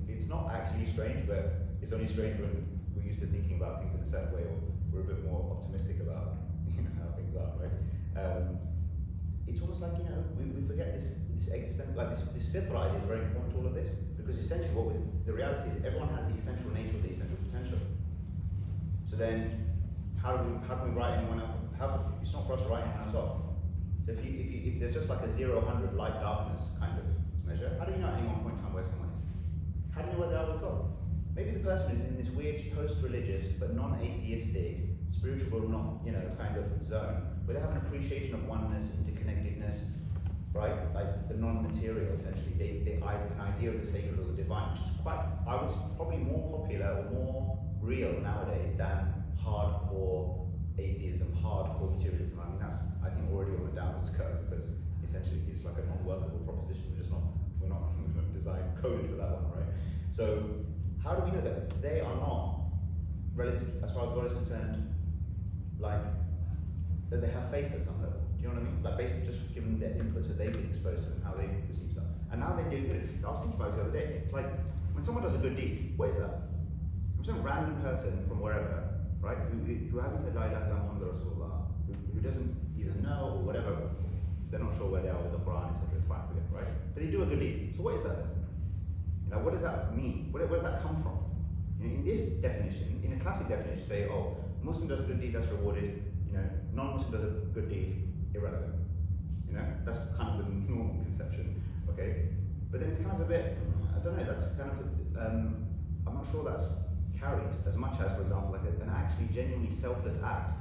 [SPEAKER 2] it's not actually strange, but it's only strange when we're used to thinking about things in a certain way, or we're a bit more optimistic about how things are, right? It's almost like, we forget this existential, like this fitrah idea is very important to all of this, because essentially the reality is everyone has the essential nature of the essential potential. So then, how do we write anyone else? It's not for us to write anyone else off. So if there's just like a 0-100 light darkness kind of measure, how do you know at any one point in time where someone is? How do you know where they are with God? Maybe the person is in this weird post-religious but non-atheistic, spiritual kind of zone where they have an appreciation of oneness, interconnectedness, right? Like the non-material, essentially. An idea of the sacred or the divine, which is probably more popular or more real nowadays than hardcore atheism, hardcore materialism. I mean, that's, I think, already on the downwards curve, because essentially it's like an unworkable proposition. We're not designed, coded for that one, right? So how do we know that they are not, relative, as far as God is concerned, like, that they have faith at some level? Do you know what I mean? Like, basically just given the inputs that they've been exposed to and how they perceive stuff. And now they do good. I was thinking about this the other day. It's like, when someone does a good deed, what is that? Some random person from wherever, right, who hasn't said La ilaha illallah Muhammadur Rasulullah, who doesn't either know or whatever, they're not sure where they are with the Quran, etc. Fine for them, right? But they do a good deed. So what is that then? What does that mean? Where does that come from? In this definition, in a classic definition, say, oh, Muslim does a good deed, that's rewarded. Non-Muslim does a good deed, irrelevant. That's kind of the normal conception. Okay, but then it's kind of a bit, I don't know. That's kind of, I'm not sure that's carries as much as, for example, like an actually genuinely selfless act.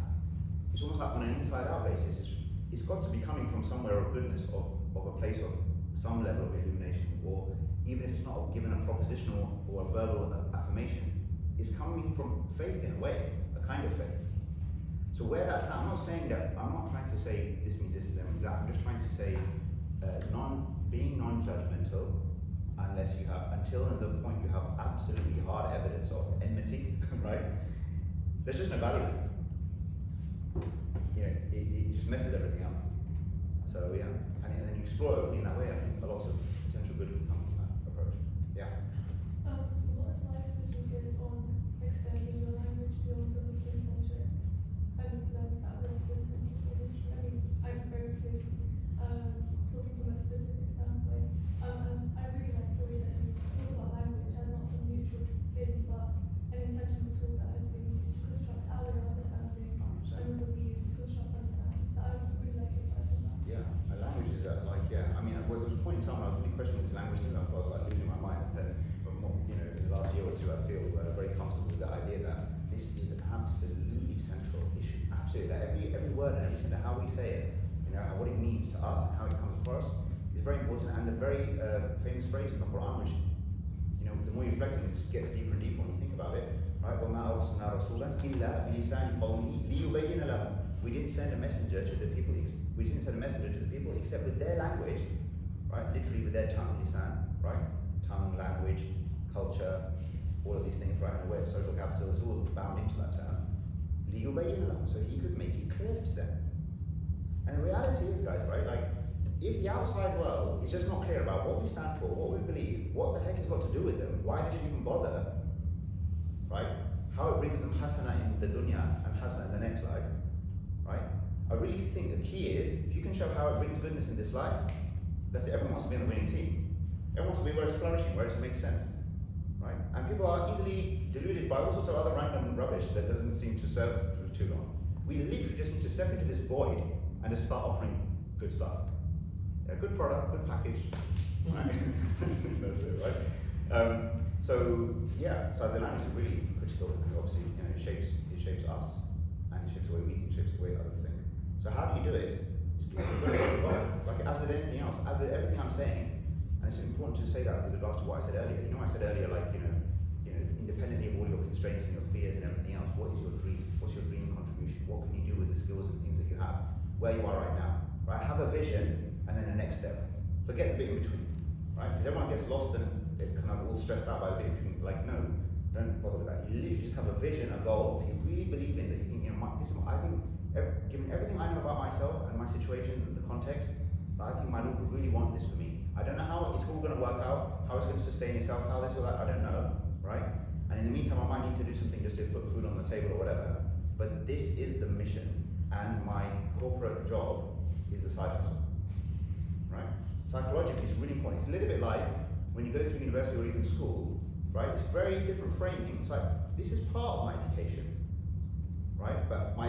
[SPEAKER 2] It's almost like on an inside-out basis. It's got to be coming from somewhere of goodness, of a place of some level of illumination, or even if it's not given a propositional or a verbal affirmation, it's coming from faith in a way, a kind of faith. So where that's at, I'm not saying that, I'm not trying to say this means this, that means that. I'm just trying to say being non-judgmental, unless you have, until the point you have absolutely hard evidence of enmity, right? There's just no value. You know, it just messes everything up. So yeah, and then you explore it in that way. I think a lot of potential good can come from that approach. Yeah.
[SPEAKER 11] What advice would you give on extending your language beyond the Muslim centric and lens that we're often I mean, I'm very clearly talking from a specific standpoint. And I really like the way that you talk about language as not some neutral thing, but an intentional tool that has been used to construct our understanding and also be used to construct understanding. So I would really like your advice on that.
[SPEAKER 2] Yeah, and language is like, yeah, I mean, there was a point in time when I was really questioning this language thing, I was like losing my mind. And then, you know, in the last year or two, I feel very comfortable with the idea that this is an absolutely central issue. Absolutely, that every word and every sentence, how we say it, you know, and what it means to us and how it comes across is very important. And the very famous phrase in the Quran, which, you know, the more you reflect on it, it gets deeper and deeper when you think about it, right? وَمَا أَرْسَلْنَا رَسُولًا إِلَّا بِلِسَانِ قَوْمِهِ لِيُبَيِّنَ لَهُمْ. We didn't send a messenger to the people. We didn't send a messenger to the people except with their language, right? Literally with their tongue, lisan, right? Tongue, language, culture, all of these things, right? And where social capital is all bound into that term. لِيُبَيِّنَ لَهُم, so he could make it clear to them. And the reality is, guys, right? Like, if the outside world is just not clear about what we stand for, what we believe, what the heck has got to do with them, why they should even bother, right? How it brings them hasana in the dunya and hasana in the next life, right? I really think the key is, if you can show how it brings goodness in this life, that's it. Everyone wants to be on the winning team. Everyone wants to be where it's flourishing, where it makes sense, right? And people are easily deluded by all sorts of other random rubbish that doesn't seem to serve for too long. We literally just need to step into this void and just start offering good stuff. A good product, good package, right? That's it, right? So yeah, so the language is really critical because obviously, you know, it shapes us and it shapes the way we think, shapes the way others think. So how do you do it? Just give it a go. Like as with anything else, as with everything I'm saying, and it's important to say that with regards to what I said earlier. You know, I said earlier, like you know, independently of all your constraints and your fears and everything else, what is your dream? What's your dream contribution? What can you do with the skills and things that you have? Where you are right now, right? Have a vision and then the next step. Forget the bit in between, right? Because everyone gets lost and they're kind of all stressed out by the bit in between. Like, no, don't bother with that. You literally just have a vision, a goal that you really believe in, that you think, you know, I think, given everything I know about myself and my situation and the context, I think my Lord would really want this for me. I don't know how it's all going to work out, how it's going to sustain itself, how this or that, I don't know, right? And in the meantime, I might need to do something just to put food on the table or whatever. But this is the mission, and my corporate job is the side hustle, right? Psychologically, it's really important. It's a little bit like when you go through university or even school, right? It's very different framing. It's like, this is part of my education, right? But my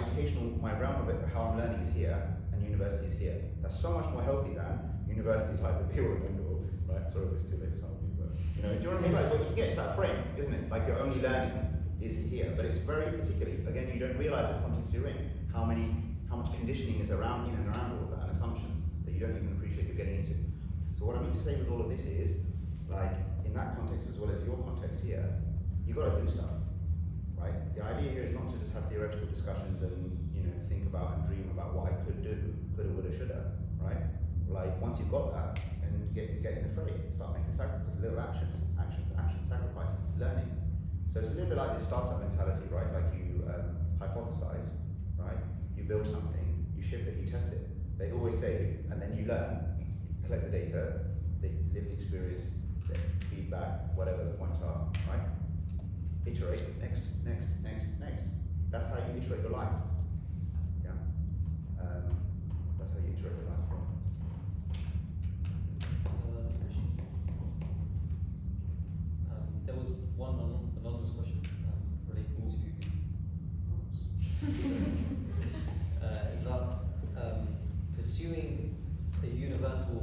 [SPEAKER 2] realm of it, how I'm learning is here, and university is here. That's so much more healthy than university is like the be all and end all, right? Sorry if it's too late for some of you, but you know, do you know what I mean? Like, but you get to that frame, isn't it? Like your only learning is here, but it's very particularly, again, you don't realize the context you're in, how much conditioning is around you and around all of that, and assumptions that you don't even appreciate you're getting into. So what I mean to say with all of this is, like, in that context as well as your context here, you've got to do stuff, right? The idea here is not to just have theoretical discussions and, you know, think about and dream about what I could do, coulda, woulda, shoulda, right? Like, once you've got that, and get in the fray, start making sacrifices, little actions, sacrifices, learning. So it's a little bit like this startup mentality, right? Like you hypothesize, right? You build something, you ship it, you test it. They always say, and then you learn, collect the data, the lived experience, the feedback, whatever the points are, right? Iterate, next. That's how you iterate your life. Yeah? That's how you iterate your life.
[SPEAKER 1] There was one anonymous question relating to it's about pursuing a universal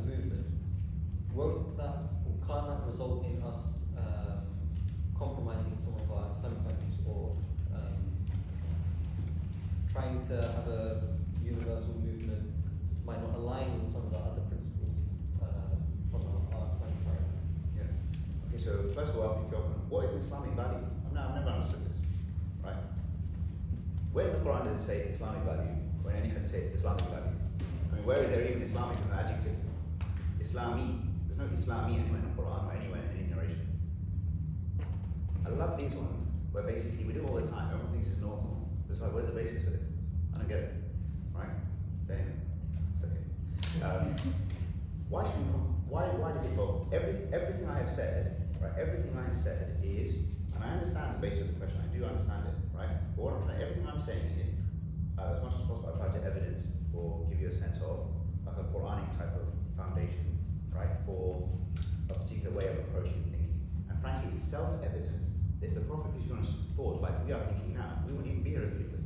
[SPEAKER 1] movement. Won't that, or can that result in us compromising some of our Islamic values, or trying to have a universal movement might not align with some of the other principles from our Islamic paradigm?
[SPEAKER 2] Yeah. Okay, so first of all, what is an Islamic value? I've never understood this, right? Where in the Quran does it say Islamic value? When any hadith say Islamic value? I mean, where is there even Islamic as an adjective? Islami. There's no Islami anywhere in the Quran or anywhere in any narration. I love these ones where basically we do all the time. Everyone thinks it's normal. It's like, where's the basis for this? I don't get it. Right? Same. It's okay. Why does it go? Everything I have said, right? Everything I have said is, and I understand the basis of the question. I do understand it, right? But everything I'm saying is, as much as possible, I try to evidence or give you a sense of like a Quranic type of foundation, right, for a particular way of approaching thinking. And frankly, it's self-evident. If the Prophet thought like we are thinking now, we wouldn't even be here as believers.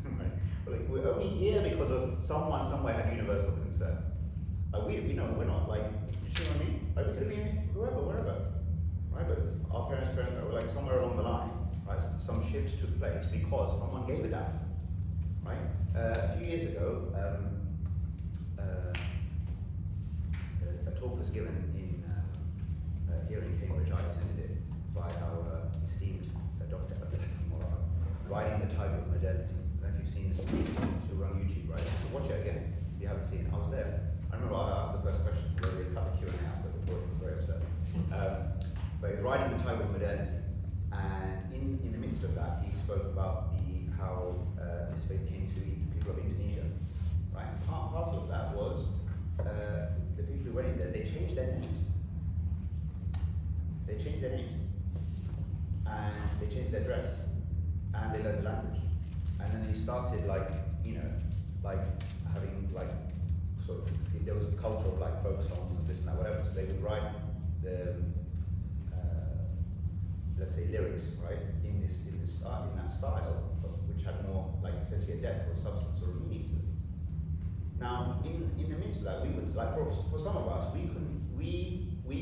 [SPEAKER 2] Right? We're only here because of someone somewhere had universal concern. We know we're not like, you know what I mean? Like we could have been whoever, wherever, right? But our parents were like somewhere along the line, right? Some shift took place because someone gave it out, right? A few years ago, a talk was given in here in Cambridge. I attended it by our esteemed Dr. Riding the Tide of Modernity. I don't know if you've seen this. It's on YouTube, right? So watch it again if you haven't seen it. I was there. I remember I asked the first question, whether they cut the Q&A out, but the board was very upset. But he was riding the tide of modernity, and in the midst of that, he spoke about how this faith came to the people of Indonesia, right? And parcel of that was the people who went in there, they changed their names. They changed their names, and they changed their dress, and they learned the language, and then they started like having like sort of, there was a culture of like folk songs and this and that, whatever. So they would write the let's say lyrics, right, in that style, which had more like essentially a depth or substance or a meaning to it. Now, in the midst of that, we would like for some of us, we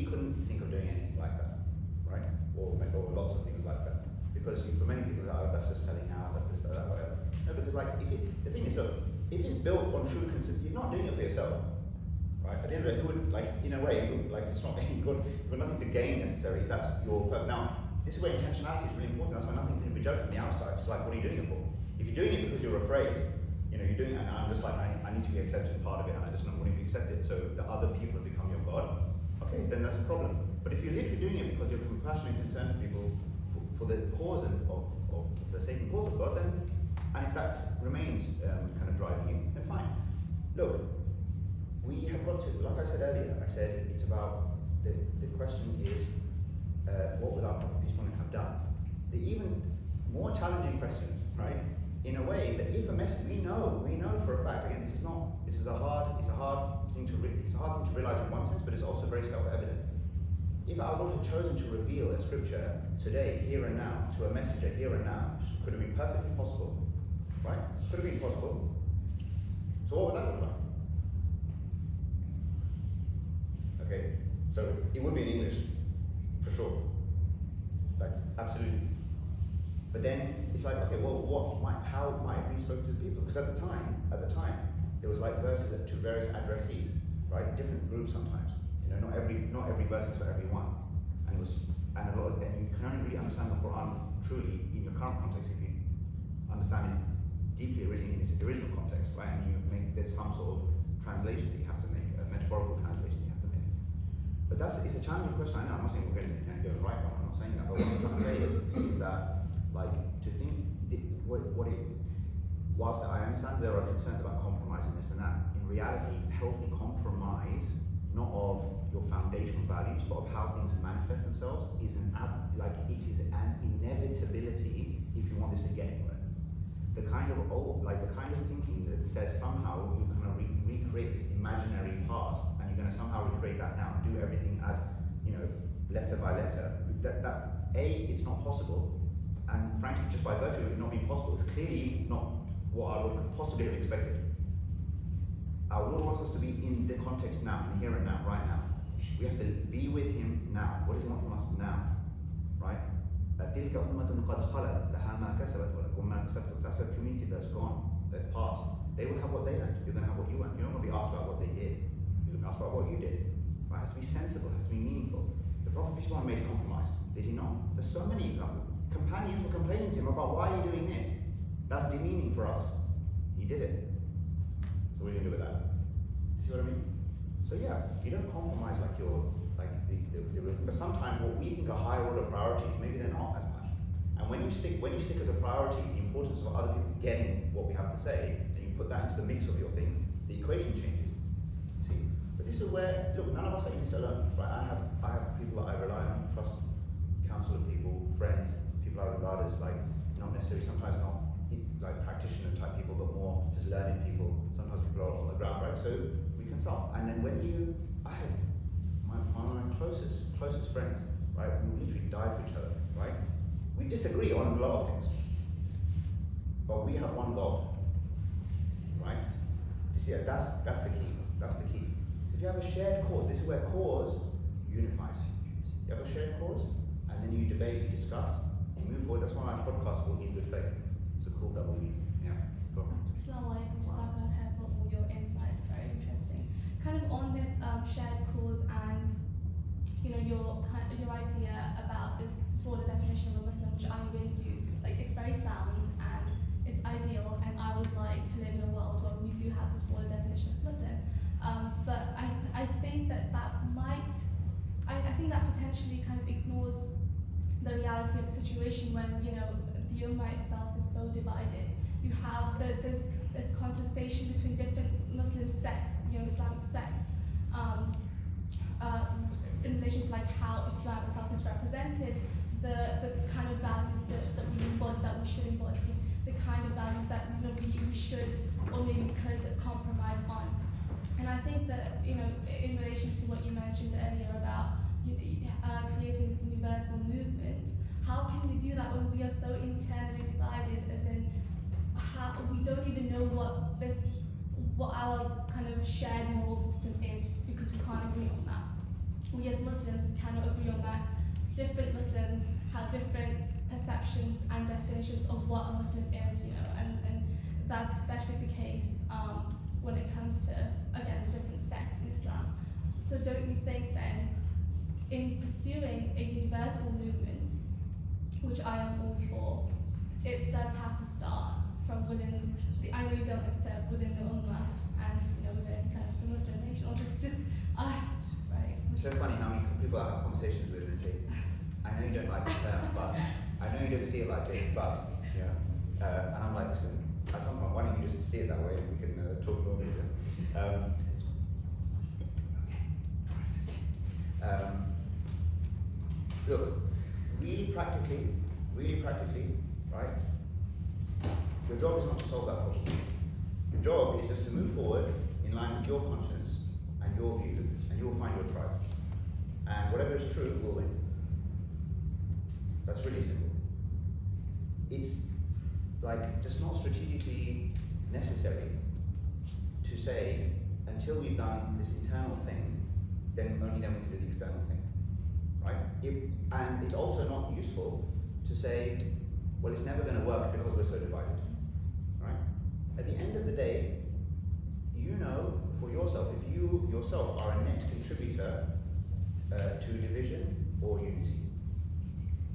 [SPEAKER 2] couldn't think of doing anything like that, right, or lots of things like that, because for many people, that's just selling out, that's this, that, whatever. No, because like the thing is, look, if it's built on true consistency, you're not doing it for yourself, right? At the end of it, who would, like, in a way, you would, like, it's not, you've got nothing to gain necessarily if that's your purpose. Now, this is where intentionality is really important. That's why nothing can be judged from the outside. It's like, what are you doing it for? If you're doing it because you're afraid, you're doing it, and I'm just like, I need to be accepted part of it, and I just don't want to be accepted, so the other people have become your God, okay, then that's a problem. But if you're literally doing it because you're compassionate and concerned for people, for the cause of the sake and cause of God, then, and if that remains kind of driving you, then fine. Look, we have got to, like I said earlier, I said it's about, the question is, what would our Prophet peace upon him have done? The even more challenging question, right, in a way, is that if a message, we know for a fact, again, this is a hard thing to realize in one sense, but it's also very self-evident. If our Lord had chosen to reveal a scripture today, here and now, to a messenger here and now, could have been perfectly possible, right? Could have been possible. So what would that look like? Okay, so it would be in English, for sure. Like, absolutely. But then it's like, okay, well, how might we spoke to the people? Because at the time, there was like verses to various addressees, right? Different groups sometimes. Not every verse is for everyone. And you can only really understand the Quran truly in your current context if you understand it deeply originally in its original context, right? And there's some sort of translation that you have to make, a metaphorical translation you have to make. But it's a challenging question. I know, I'm not saying we're going to go the right one, I'm not saying that, but what I'm trying to say is that, like, to think whilst I understand there are concerns about compromising this and that, in reality, healthy compromise, not of your foundational values, but of how things manifest themselves, is an inevitability if you want this to get anywhere. The kind of thinking that says somehow you're going to recreate this imaginary past, and you're going to somehow recreate that now and do everything as, letter by letter. That it's not possible, and frankly, just by virtue of it not being possible, it's clearly not what our Lord could possibly have expected. Our Lord wants us to be in the context now, in the here and now, right now. We have to be with Him now. What does He want from us now? Right? تِلْكَ أُمَّةٌ قَدْ خَلَتْ لَهَا مَا كَسَبَتْ وَلَكُمْ مَا كَسَبْتُمْ. That's a community that's gone, they've passed. They will have what they earned. You're going to have what you earned. You're not going to be asked about what they did. You're going to be asked about what you did. Right? It has to be sensible, it has to be meaningful. The Prophet peace be upon him made a compromise. Did he not? There's so many examples. Companions were complaining to him about, why are you doing this? That's demeaning for us. He did it. So what are you gonna do with that? You see what I mean? So yeah, you don't compromise like your but sometimes what we think are higher order priorities, maybe they're not as much. And when you stick as a priority the importance of other people getting what we have to say, and you put that into the mix of your things, the equation changes. See? But this is where, look, none of us are in this alone, right? I have people that I rely on, trust, counsel of people, friends, people I regard as like not necessarily, sometimes not like practitioner type people, but more just learning people. Sometimes people are on the ground, right? So we consult. And then when I have one of my closest friends, right? We literally die for each other, right? We disagree on a lot of things, but we have one goal, right? You see, that's the key. That's the key. If you have a shared cause, this is where cause unifies. You have a shared cause, and then you debate, you discuss, you move forward. That's why my podcast will In Good Faith. It's a cool double read. Yeah, go on.
[SPEAKER 11] Assalamu alaikum, jazakallah khair for all your insights, very interesting. Kind of on this shared cause and your idea about this broader definition of a Muslim, which I really do, like it's very sound and it's ideal, and I would like to live in a world where we do have this broader definition of Muslim. But I think that I think that potentially kind of ignores the reality of the situation when the Ummah itself is so divided. You have this contestation between different Muslim sects, Islamic sects, in relation to like how Islam itself is represented, the kind of values that we embody, that we should embody, the kind of values that we should or maybe could compromise on. And I think that in relation to what you mentioned earlier about creating this universal movement, how can we do that when we are so internally divided, as in how we don't even know what our kind of shared moral system is, because we can't agree on that. We as Muslims cannot agree on that. Different Muslims have different perceptions and definitions of what a Muslim is, and that's especially the case when it comes to, again, different sects in Islam. So don't we think then, in pursuing a universal movement, which I am all for, it does have to start from within I know you don't accept within the Ummah and within kind of the Muslim nation, or just us, right?
[SPEAKER 2] It's so funny how many people I have conversations with and say, I know you don't like the term, but I know you don't see it like this, but and I'm like, listen, at some point, why don't you just see it that way and we can talk normally. Look, really practically, right? Your job is not to solve that problem. Your job is just to move forward in line with your conscience and your view, and you will find your tribe. And whatever is true will win. That's really simple. It's like just not strategically necessary to say, until we've done this internal thing, then only then we can do the external thing, right? And it's also not useful to say, well, it's never going to work because we're so divided, right? At the end of the day, you know for yourself, if you yourself are a net contributor to division or unity,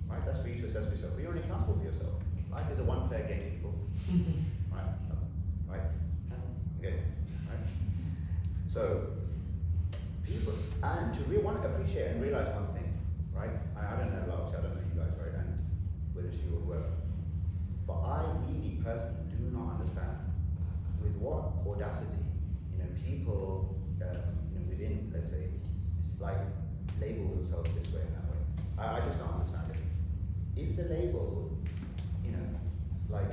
[SPEAKER 2] right? That's for you to assess for yourself. But you're only accountable for yourself. Life is a one-player game, people. Right? Okay. Right? So, people, and to really want to appreciate and realize one thing, right? I don't know, obviously I don't know you guys, right? And whether it's you or whoever. But I really personally do not understand with what audacity, people, within, let's say, like label themselves this way and that way. I just don't understand it. If the label, like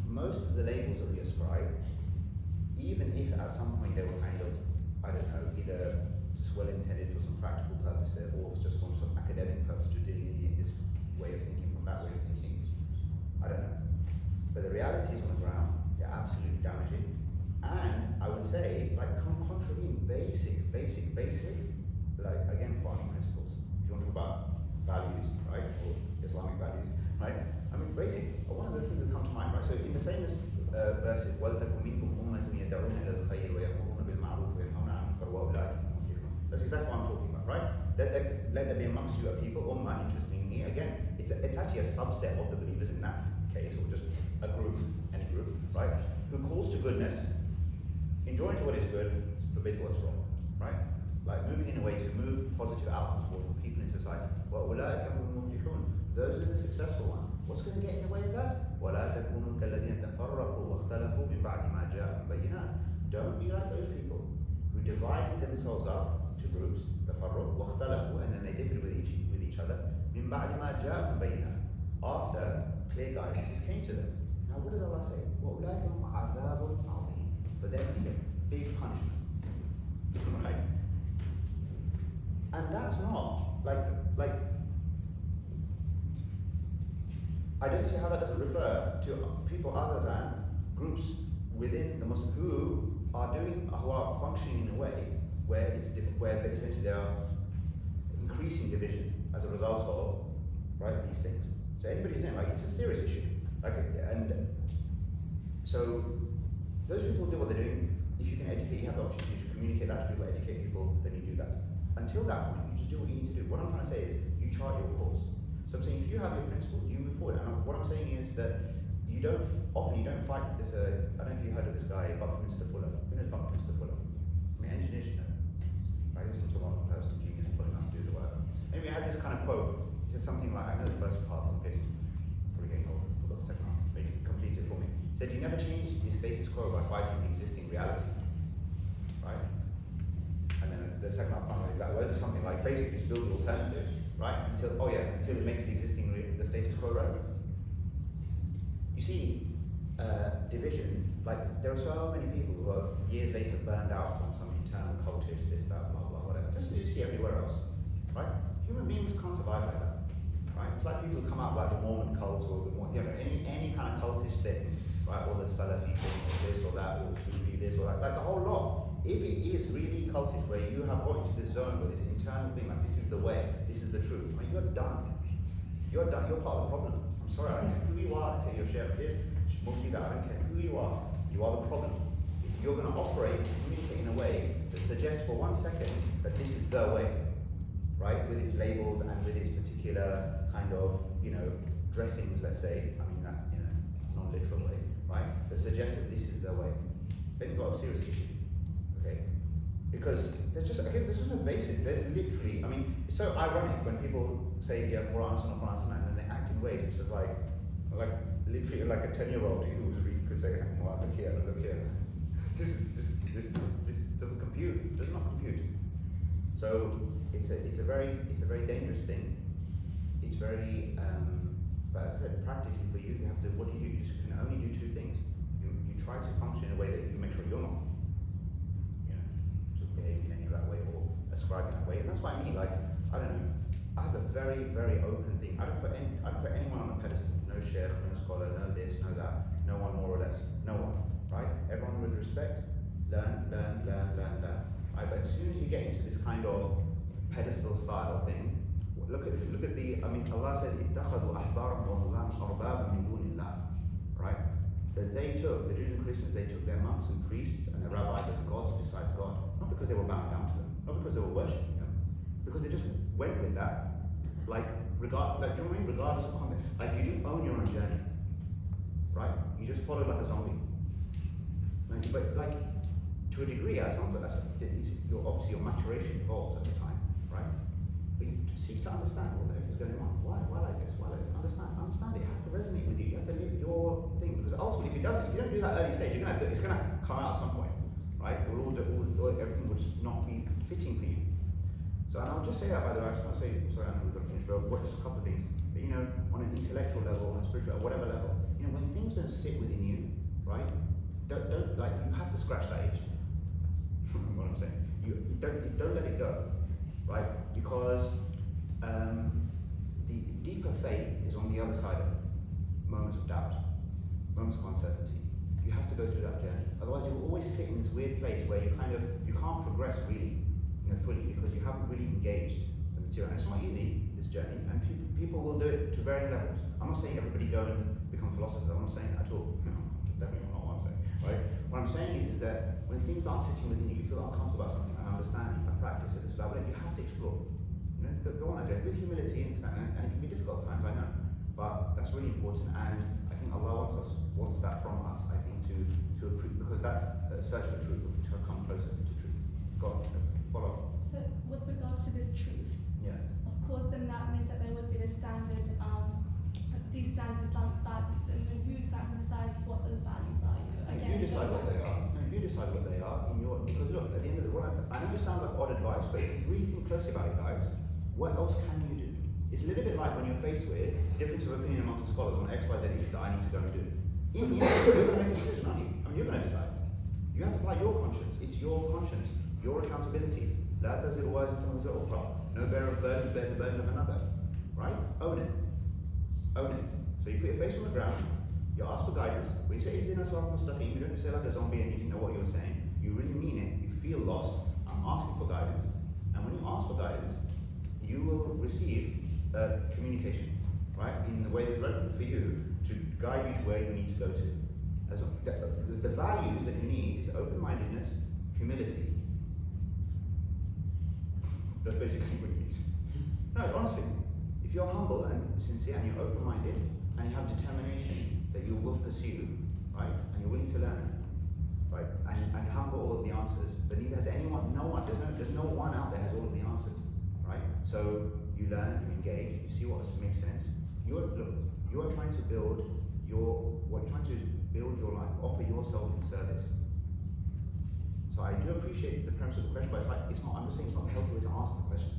[SPEAKER 2] most of the labels that we ascribe, even if at some point they were kind of, I don't know, either just well intended for some practical purpose or just from some academic purpose to delineate this way of thinking from that way of thinking, I don't know. But the reality is on the ground, they're absolutely damaging. And I would say, like, contravene basic, like, again, Quranic principles. If you want to talk about values, right, or Islamic values, right? I mean, basic, one of the things that come to mind, right? So in the famous verses, وَلْتَكُنْ مِنْكُمْ أُمَّةٌ يَدْعُونَ إِلَى الْخَيْرِ وَيَأْمُرُونَ بِالْمَعْرُوفِ وَيَنْهَوْنَ عَنِ الْمُنكَرِ وَأُولَٰئِكَ هُمُ الْمُفْلِحُونَ. That's exactly what I'm talking about, right? Let there be amongst you a people, Ummah, interestingly, again, it's actually a subset of the believers in that. case, or just a group, any group, right, who calls to goodness, enjoins what is good, forbids what's wrong, right? Like moving in a way to move positive outcomes for people in society. وَأُولَٰئِكَ هُمُ الْمُفْلِحُونَ. Those are the successful ones. What's going to get in the way of that? وَلَا تَكُونُوا كَالَّذِينَ تَفَرَّقُوا وَاخْتَلَفُوا مِنْ بَعْدِ مَا جَاءَهُمُ الْبَيِّنَاتُ. Don't be like those people who divided themselves up to groups, تَفَرَّقُوا وَاخْتَلَفُوا, and then they differed with each other, مِنْ بَعْدِ مَا جَاءَهُمُ الْبَيِّنَاتُ, after clear guidances came to them. Now what does Allah say? وَأُولَٰئِكَ هُمْ عَذَابٌ عَظِيمٌ. For them is a big punishment. Right? And that's not like I don't see how that doesn't refer to people other than groups within the Muslim who are functioning in a way where it's different, where essentially they are increasing division as a result of these things. So anybody's name, it's a serious issue. And so those people do what they're doing. If you can educate, you have the opportunity to communicate that to people, educate people, then you do that. Until that point, you just do what you need to do. What I'm trying to say is, you chart your course. So I'm saying, if you have your principles, you move forward. And what I'm saying is that you don't fight. I don't know if you heard of this guy, Buckminster Fuller. Who knows Buckminster Fuller? I mean, engineers should know. Right? He's not one person, genius, pulling out dudes or whatever. Anyway, I had this kind of quote. He said something like, I know the first part of the case, probably getting old, forgot the second half. Maybe complete it for me. He said, you never change the status quo by fighting the existing reality. Right? And then the second half is that word is something like basically just build an alternative, right? Until it makes the existing the status quo relevant. You see, division, there are so many people who are years later burned out from some internal cultist, this, that, blah, blah, whatever. Just as you see everywhere else, right? Human beings can't survive like that, right? It's like people who come out like the Mormon cult or any kind of cultish thing, right? Or the Salafi thing, or this or that, or Sufi this or that, like the whole lot. If it is really cultish, where you have got into this zone, where this internal thing, like this is the way, this is the truth, you're done. You're done. You're part of the problem. I'm sorry, I don't care who you are, I don't care your chef is, mufti that, I don't care who you are the problem. If you're going to operate and communicate in a way that suggests for 1 second that this is the way, right, with its labels and with its particular kind of, dressings, let's say, I mean that, non-literal way, right, that suggests that this is the way, then you've got a serious issue. Okay, because there's just no basic. There's literally, it's so ironic when people say Quran Sunnah, and then they act in ways which is like literally like a 10-year-old who could say, well, look here. This doesn't compute. It does not compute. So it's a very dangerous thing. It's very, but as I said, practically for you, you have to. What do? You just can only do two things. You try to function in a way that you make sure you're not. Behaving in any of that way or ascribing that way, and that's what I mean. I don't know. I have a very, very open thing. I don't put anyone on a pedestal. No sheikh, no scholar, no this, no that, no one more or less. No one, right? Everyone with respect. Learn. Right? But as soon as you get into this kind of pedestal style thing, look at the. Allah says, "Ittakhadhu ahbarahum wa ruhbanahum arbaban min dunillah." Right? That the Jews and Christians, they took their monks and priests and their rabbis as gods besides God. Not because they were bowing down to them, not because they were worshipping them, because they just went with that. Do you know what I mean? Regardless of context. You didn't own your own journey, right? You just followed like a zombie. But to a degree, obviously your maturation evolves at the time, right? But you seek to understand what the heck is going on. Why like this? Why like this? Understand it. It has to resonate with you. You have to live your thing, because ultimately, if you don't do that early stage, it's going to come out at some point, right? Everything will just not be fitting for you. So, and I'll just say that, by the way. I just want to say, sorry, I know we've got to finish, but just a couple of things. But on an intellectual level, on a spiritual, whatever level, when things don't sit within you, right? Don't you have to scratch that itch. What I'm saying, you don't let it go, right? Because the deeper faith is on the other side of moments of doubt, moments of uncertainty. You have to go through that journey. Otherwise, you'll always sit in this weird place where you can't progress really, fully, because you haven't really engaged the material. And it's not easy, this journey, and people will do it to varying levels. I'm not saying everybody go and become philosophers. I'm not saying that at all. Definitely not what I'm saying. Right? What I'm saying is that when things aren't sitting within you, you feel uncomfortable about something, and understanding and practice it, you have to explore. Go on that journey with humility and it can be difficult at times, I know. But that's really important, and I think Allah wants that from us. I think to approve, because that's a search for truth, to come closer to truth. God, follow.
[SPEAKER 11] So with regards to this truth,
[SPEAKER 2] Yeah.
[SPEAKER 11] of course, then that means that there would be the standard, these standard Islamic values, and then who exactly decides what those values are?
[SPEAKER 2] You decide what they are. No, you decide what they are in your. Because look, at the end of the day, I know it sounds like odd advice, but if you really think closely about it, guys, what else can you do? It's a little bit like when you're faced with difference of opinion amongst the scholars on X, Y, Z issue that I need to go and do. In the end, you're going to make a decision, aren't you? I mean, you're going to decide. You have to apply your conscience. It's your conscience, your accountability. La taziru waziratun wizra ukhra. No bearer of burdens bears the burdens of another. Right? Own it. Own it. So you put your face on the ground. You ask for guidance. When you say Ihdina siratal mustaqim, you don't say like a zombie and you didn't know what you were saying. You really mean it. You feel lost. I'm asking for guidance. And when you ask for guidance, you will receive communication, right? In the way that's relevant for you to guide you to where you need to go to. As the values that you need is open-mindedness, humility. That's basically what you need. No, honestly, if you're humble and sincere and you're open-minded and you have determination that you will pursue, right, and you're willing to learn, right, and haven't got all of the answers, but neither has anyone, there's no one out there has all of the answers, right? So you learn, you engage, you see what makes sense. You are trying to build your life, offer yourself in service. So I do appreciate the premise of the question, but I'm just saying it's not a healthy way to ask the question,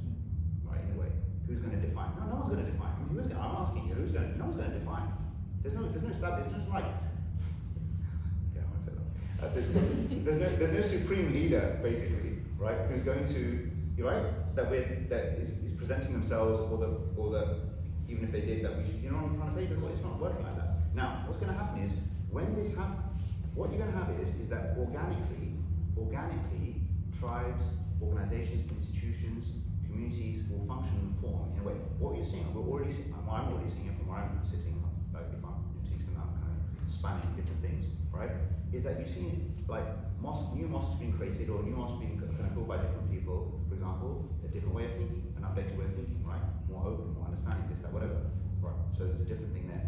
[SPEAKER 2] right? In a way, who's going to define? No one's going to define. I mean, I'm asking you, no one's going to define. There's no established. It's just like. Okay, I won't say that. There's no supreme leader, basically, right? Who's going to, right? That is presenting themselves, or the even if they did that, we should. You know what I'm trying to say? It's not working like that. Now, what's going to happen is when this happens, what you're going to have is that organically, tribes, organizations, institutions, communities will function and form in a way. What you're seeing, I'm already seeing it from where I'm sitting, like if I'm teaching, I'm kind of spanning different things, right? Is that you've seen like new mosques being created or new mosques being kind of built by different people, for example, a different way of thinking, an updated way of thinking, right? More open, more understanding, this, that, whatever, right? So there's a different thing there.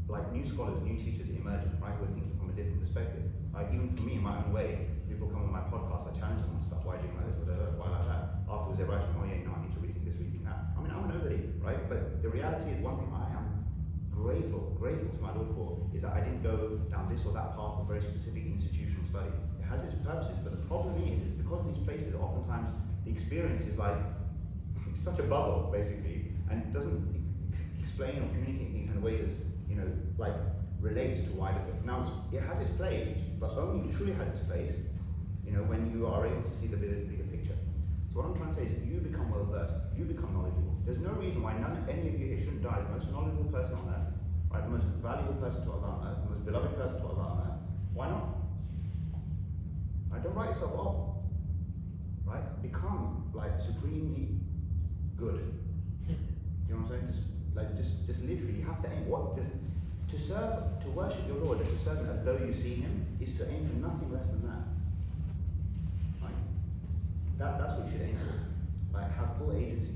[SPEAKER 2] Like new scholars, new teachers emerging, right? We're thinking from a different perspective. Like even for me, in my own way, people come on my podcast, I challenge them on stuff. Why are you doing like this? Why like that? Afterwards, they're writing, oh yeah, I need to rethink this, rethink that. I mean, I'm a nobody, right? But the reality is, one thing I am grateful to my Lord for is that I didn't go down this or that path of very specific institutional study. It has its purposes, but the problem is because these places, oftentimes the experience is like it's such a bubble, basically, and it doesn't explain or communicate things in a way that's like relates to wider things. Now, it has its place, but only truly has its place, when you are able to see the bigger picture. So what I'm trying to say is you become well versed, you become knowledgeable. There's no reason why any of you here shouldn't die as the most knowledgeable person on earth, right? The most valuable person to Allah on earth, the most beloved person to Allah on earth. Why not? Right? Don't write yourself off. Right? Become like supremely good. Do you know what I'm saying? Just literally, you have to aim. To worship your Lord and to serve Him as though you see Him is to aim for nothing less than that. Right? That's what you should aim for. Like have full agency.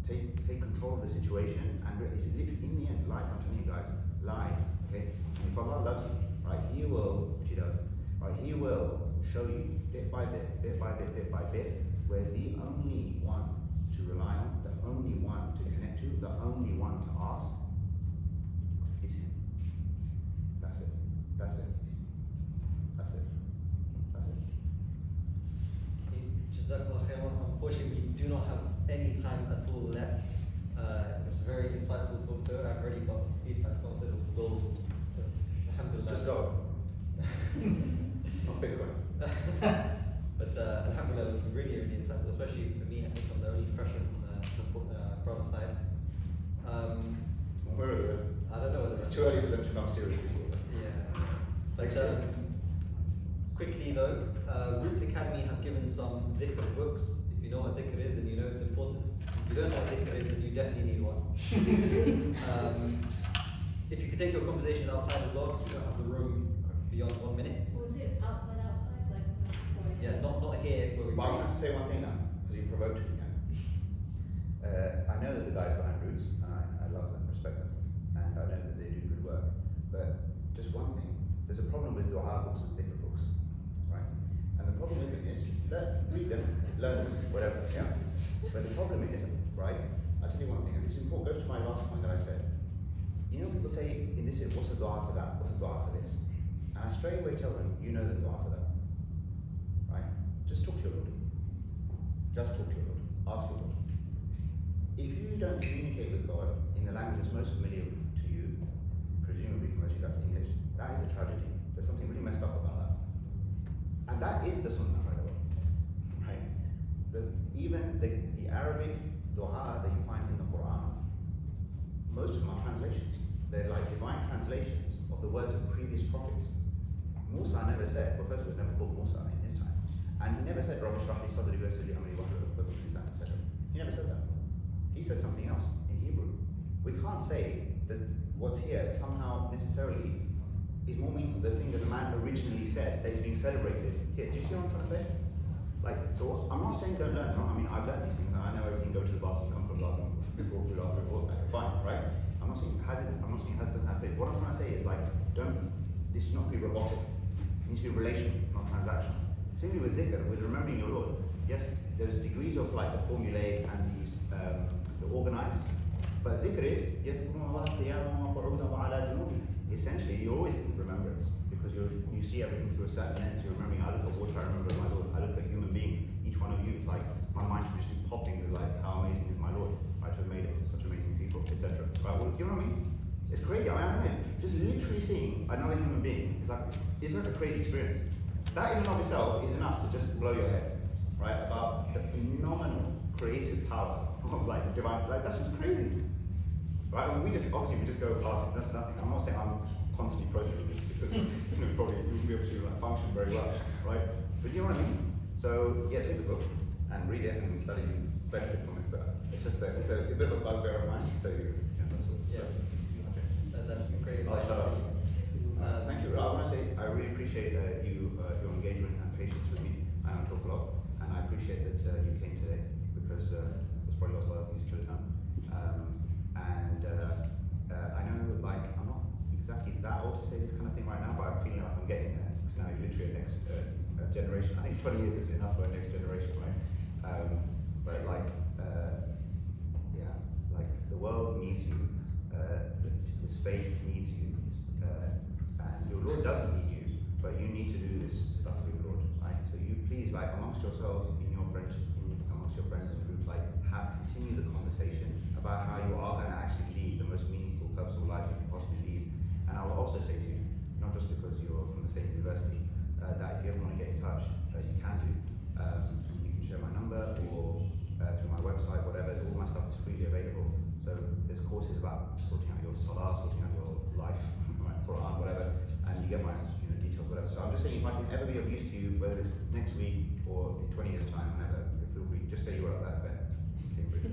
[SPEAKER 2] Take control of the situation, and it's literally in the end life. I'm telling you guys, life. Okay. And if Allah loves you, right, He will, which He does, right, He will show you bit by bit, where the only one to rely on, the only one to connect to, the only one to ask is Him. That's it.
[SPEAKER 1] Jazakallah khairan. Unfortunately, we do not have any time at all left. It was a very insightful talk though. I've already got feedback. Someone said it was gold. So, alhamdulillah.
[SPEAKER 2] Just go. Not Bitcoin.
[SPEAKER 1] But alhamdulillah, it was really, really insightful, especially for me. I think I'm the only freshman from the brother side.
[SPEAKER 2] Where are the rest?
[SPEAKER 1] I don't know whether
[SPEAKER 2] It's too early for them to come seriously.
[SPEAKER 1] Yeah. But quickly though, Roots Academy have given some dhikr books. If you know what dhikr is, then you know its importance. If you don't know what dhikr is, then you definitely need one. If you could take your conversations outside as well, because we don't have the room beyond 1 minute.
[SPEAKER 4] Was it outside, like before?
[SPEAKER 1] Yeah, not here where we.
[SPEAKER 2] But I'm going to have to say one thing now, because you provoked me now. I know the guys behind Roots, and I love them, respect them. And and I know that they do good work. But just one thing, there's a problem with dua books and dhikr books, right? And the problem with them is, read them, learn them, whatever, yeah? But the problem is, right, I'll tell you one thing, and this is important, goes to my last point that I said. You know, people say, in this, what's the dua for that? What's the dua for this? And I straight away tell them, you know the dua for that, right? Just talk to your Lord. Just talk to your Lord. Ask your Lord. If you don't communicate with God in the language that's most familiar to you, presumably for most of you that's English, that is a tragedy. There's something really messed up about that. And that is the sunnah, by the way. Right? Even the Arabic dua that you find in the Quran, most of them are translations. They're like divine translations of the words of previous prophets. Musa never said, well, first of all, he was never called Musa in his time. And he never said, Rabbi Shrah li sadri wa yassir li amri wahlul 'uqdatan min lisani, etc. He never said that. He said something else in Hebrew. We can't say that what's here somehow necessarily is more meaningful than the thing that the man originally said that is being celebrated here. Do you see what I'm trying to say? Like, so I'm not saying don't learn. No, I mean, I've learned these things. And I know everything. Go to the bathroom, come from the bathroom, before, food, after, before. Fine, right? I'm not saying has it. I'm not saying has it doesn't have it. What I'm trying to say is like, don't. This should not be robotic. It needs to be relational, not transactional. Similarly with dhikr, with remembering your Lord. Yes, there's degrees of like the formulaic and the organized. But dhikr is essentially you're always in remembrance because you see everything through a certain lens. You're remembering, I look at water, I remember my Lord. I look at human beings. Each one of you is like, my mind should just be popping with like, how amazing is my Lord? Right, to have made it such amazing people, etc. Right, well, do you know what I mean? It's crazy. I mean, just literally seeing another human being is like, it's like a crazy experience. That in and of itself is enough to just blow your head, right? About the phenomenal creative power of like divine, like that's just crazy. Right? I mean, we just go past it, that's nothing. I'm not saying I'm constantly processing this because probably you wouldn't be able to like, function very well, right? But you know what I mean? So yeah, take the book and read it and study and benefit from it. But it's just it's a bit of a bugbear of mine. So yeah, that's all.
[SPEAKER 1] Yeah.
[SPEAKER 2] Okay.
[SPEAKER 1] That's great.
[SPEAKER 2] I'll shut up. Thank you. I want to say I really appreciate your engagement and patience with me. I know I talk a lot, and I appreciate that you came today because there's probably lots of other things you should have done. I know, like, I'm not exactly that old to say this kind of thing right now, but I'm feeling like I'm getting there. Because now you're literally a next generation. I think 20 years is enough for a next generation, right? But like, yeah, like the world needs you. This faith needs you, and your Lord doesn't need you, but you need to do this stuff for your Lord, right? So you please, like, amongst yourselves, amongst your friends and groups, like, continue the conversation about how you are going to actually lead the most meaningful, purposeful life you can possibly lead. And I will also say to you, not just because you're from the same university, that if you ever want to get in touch, as you can do, you can share my number or through my website, whatever. All my stuff is freely available. So there's courses about sorting out your salah, sorting out your life, right, Quran, whatever, and you get my details, whatever. So I'm just saying, if I can ever be of use to you, whether it's next week or in 20 years' time, whenever, feel free. Just say you were at that event in Cambridge.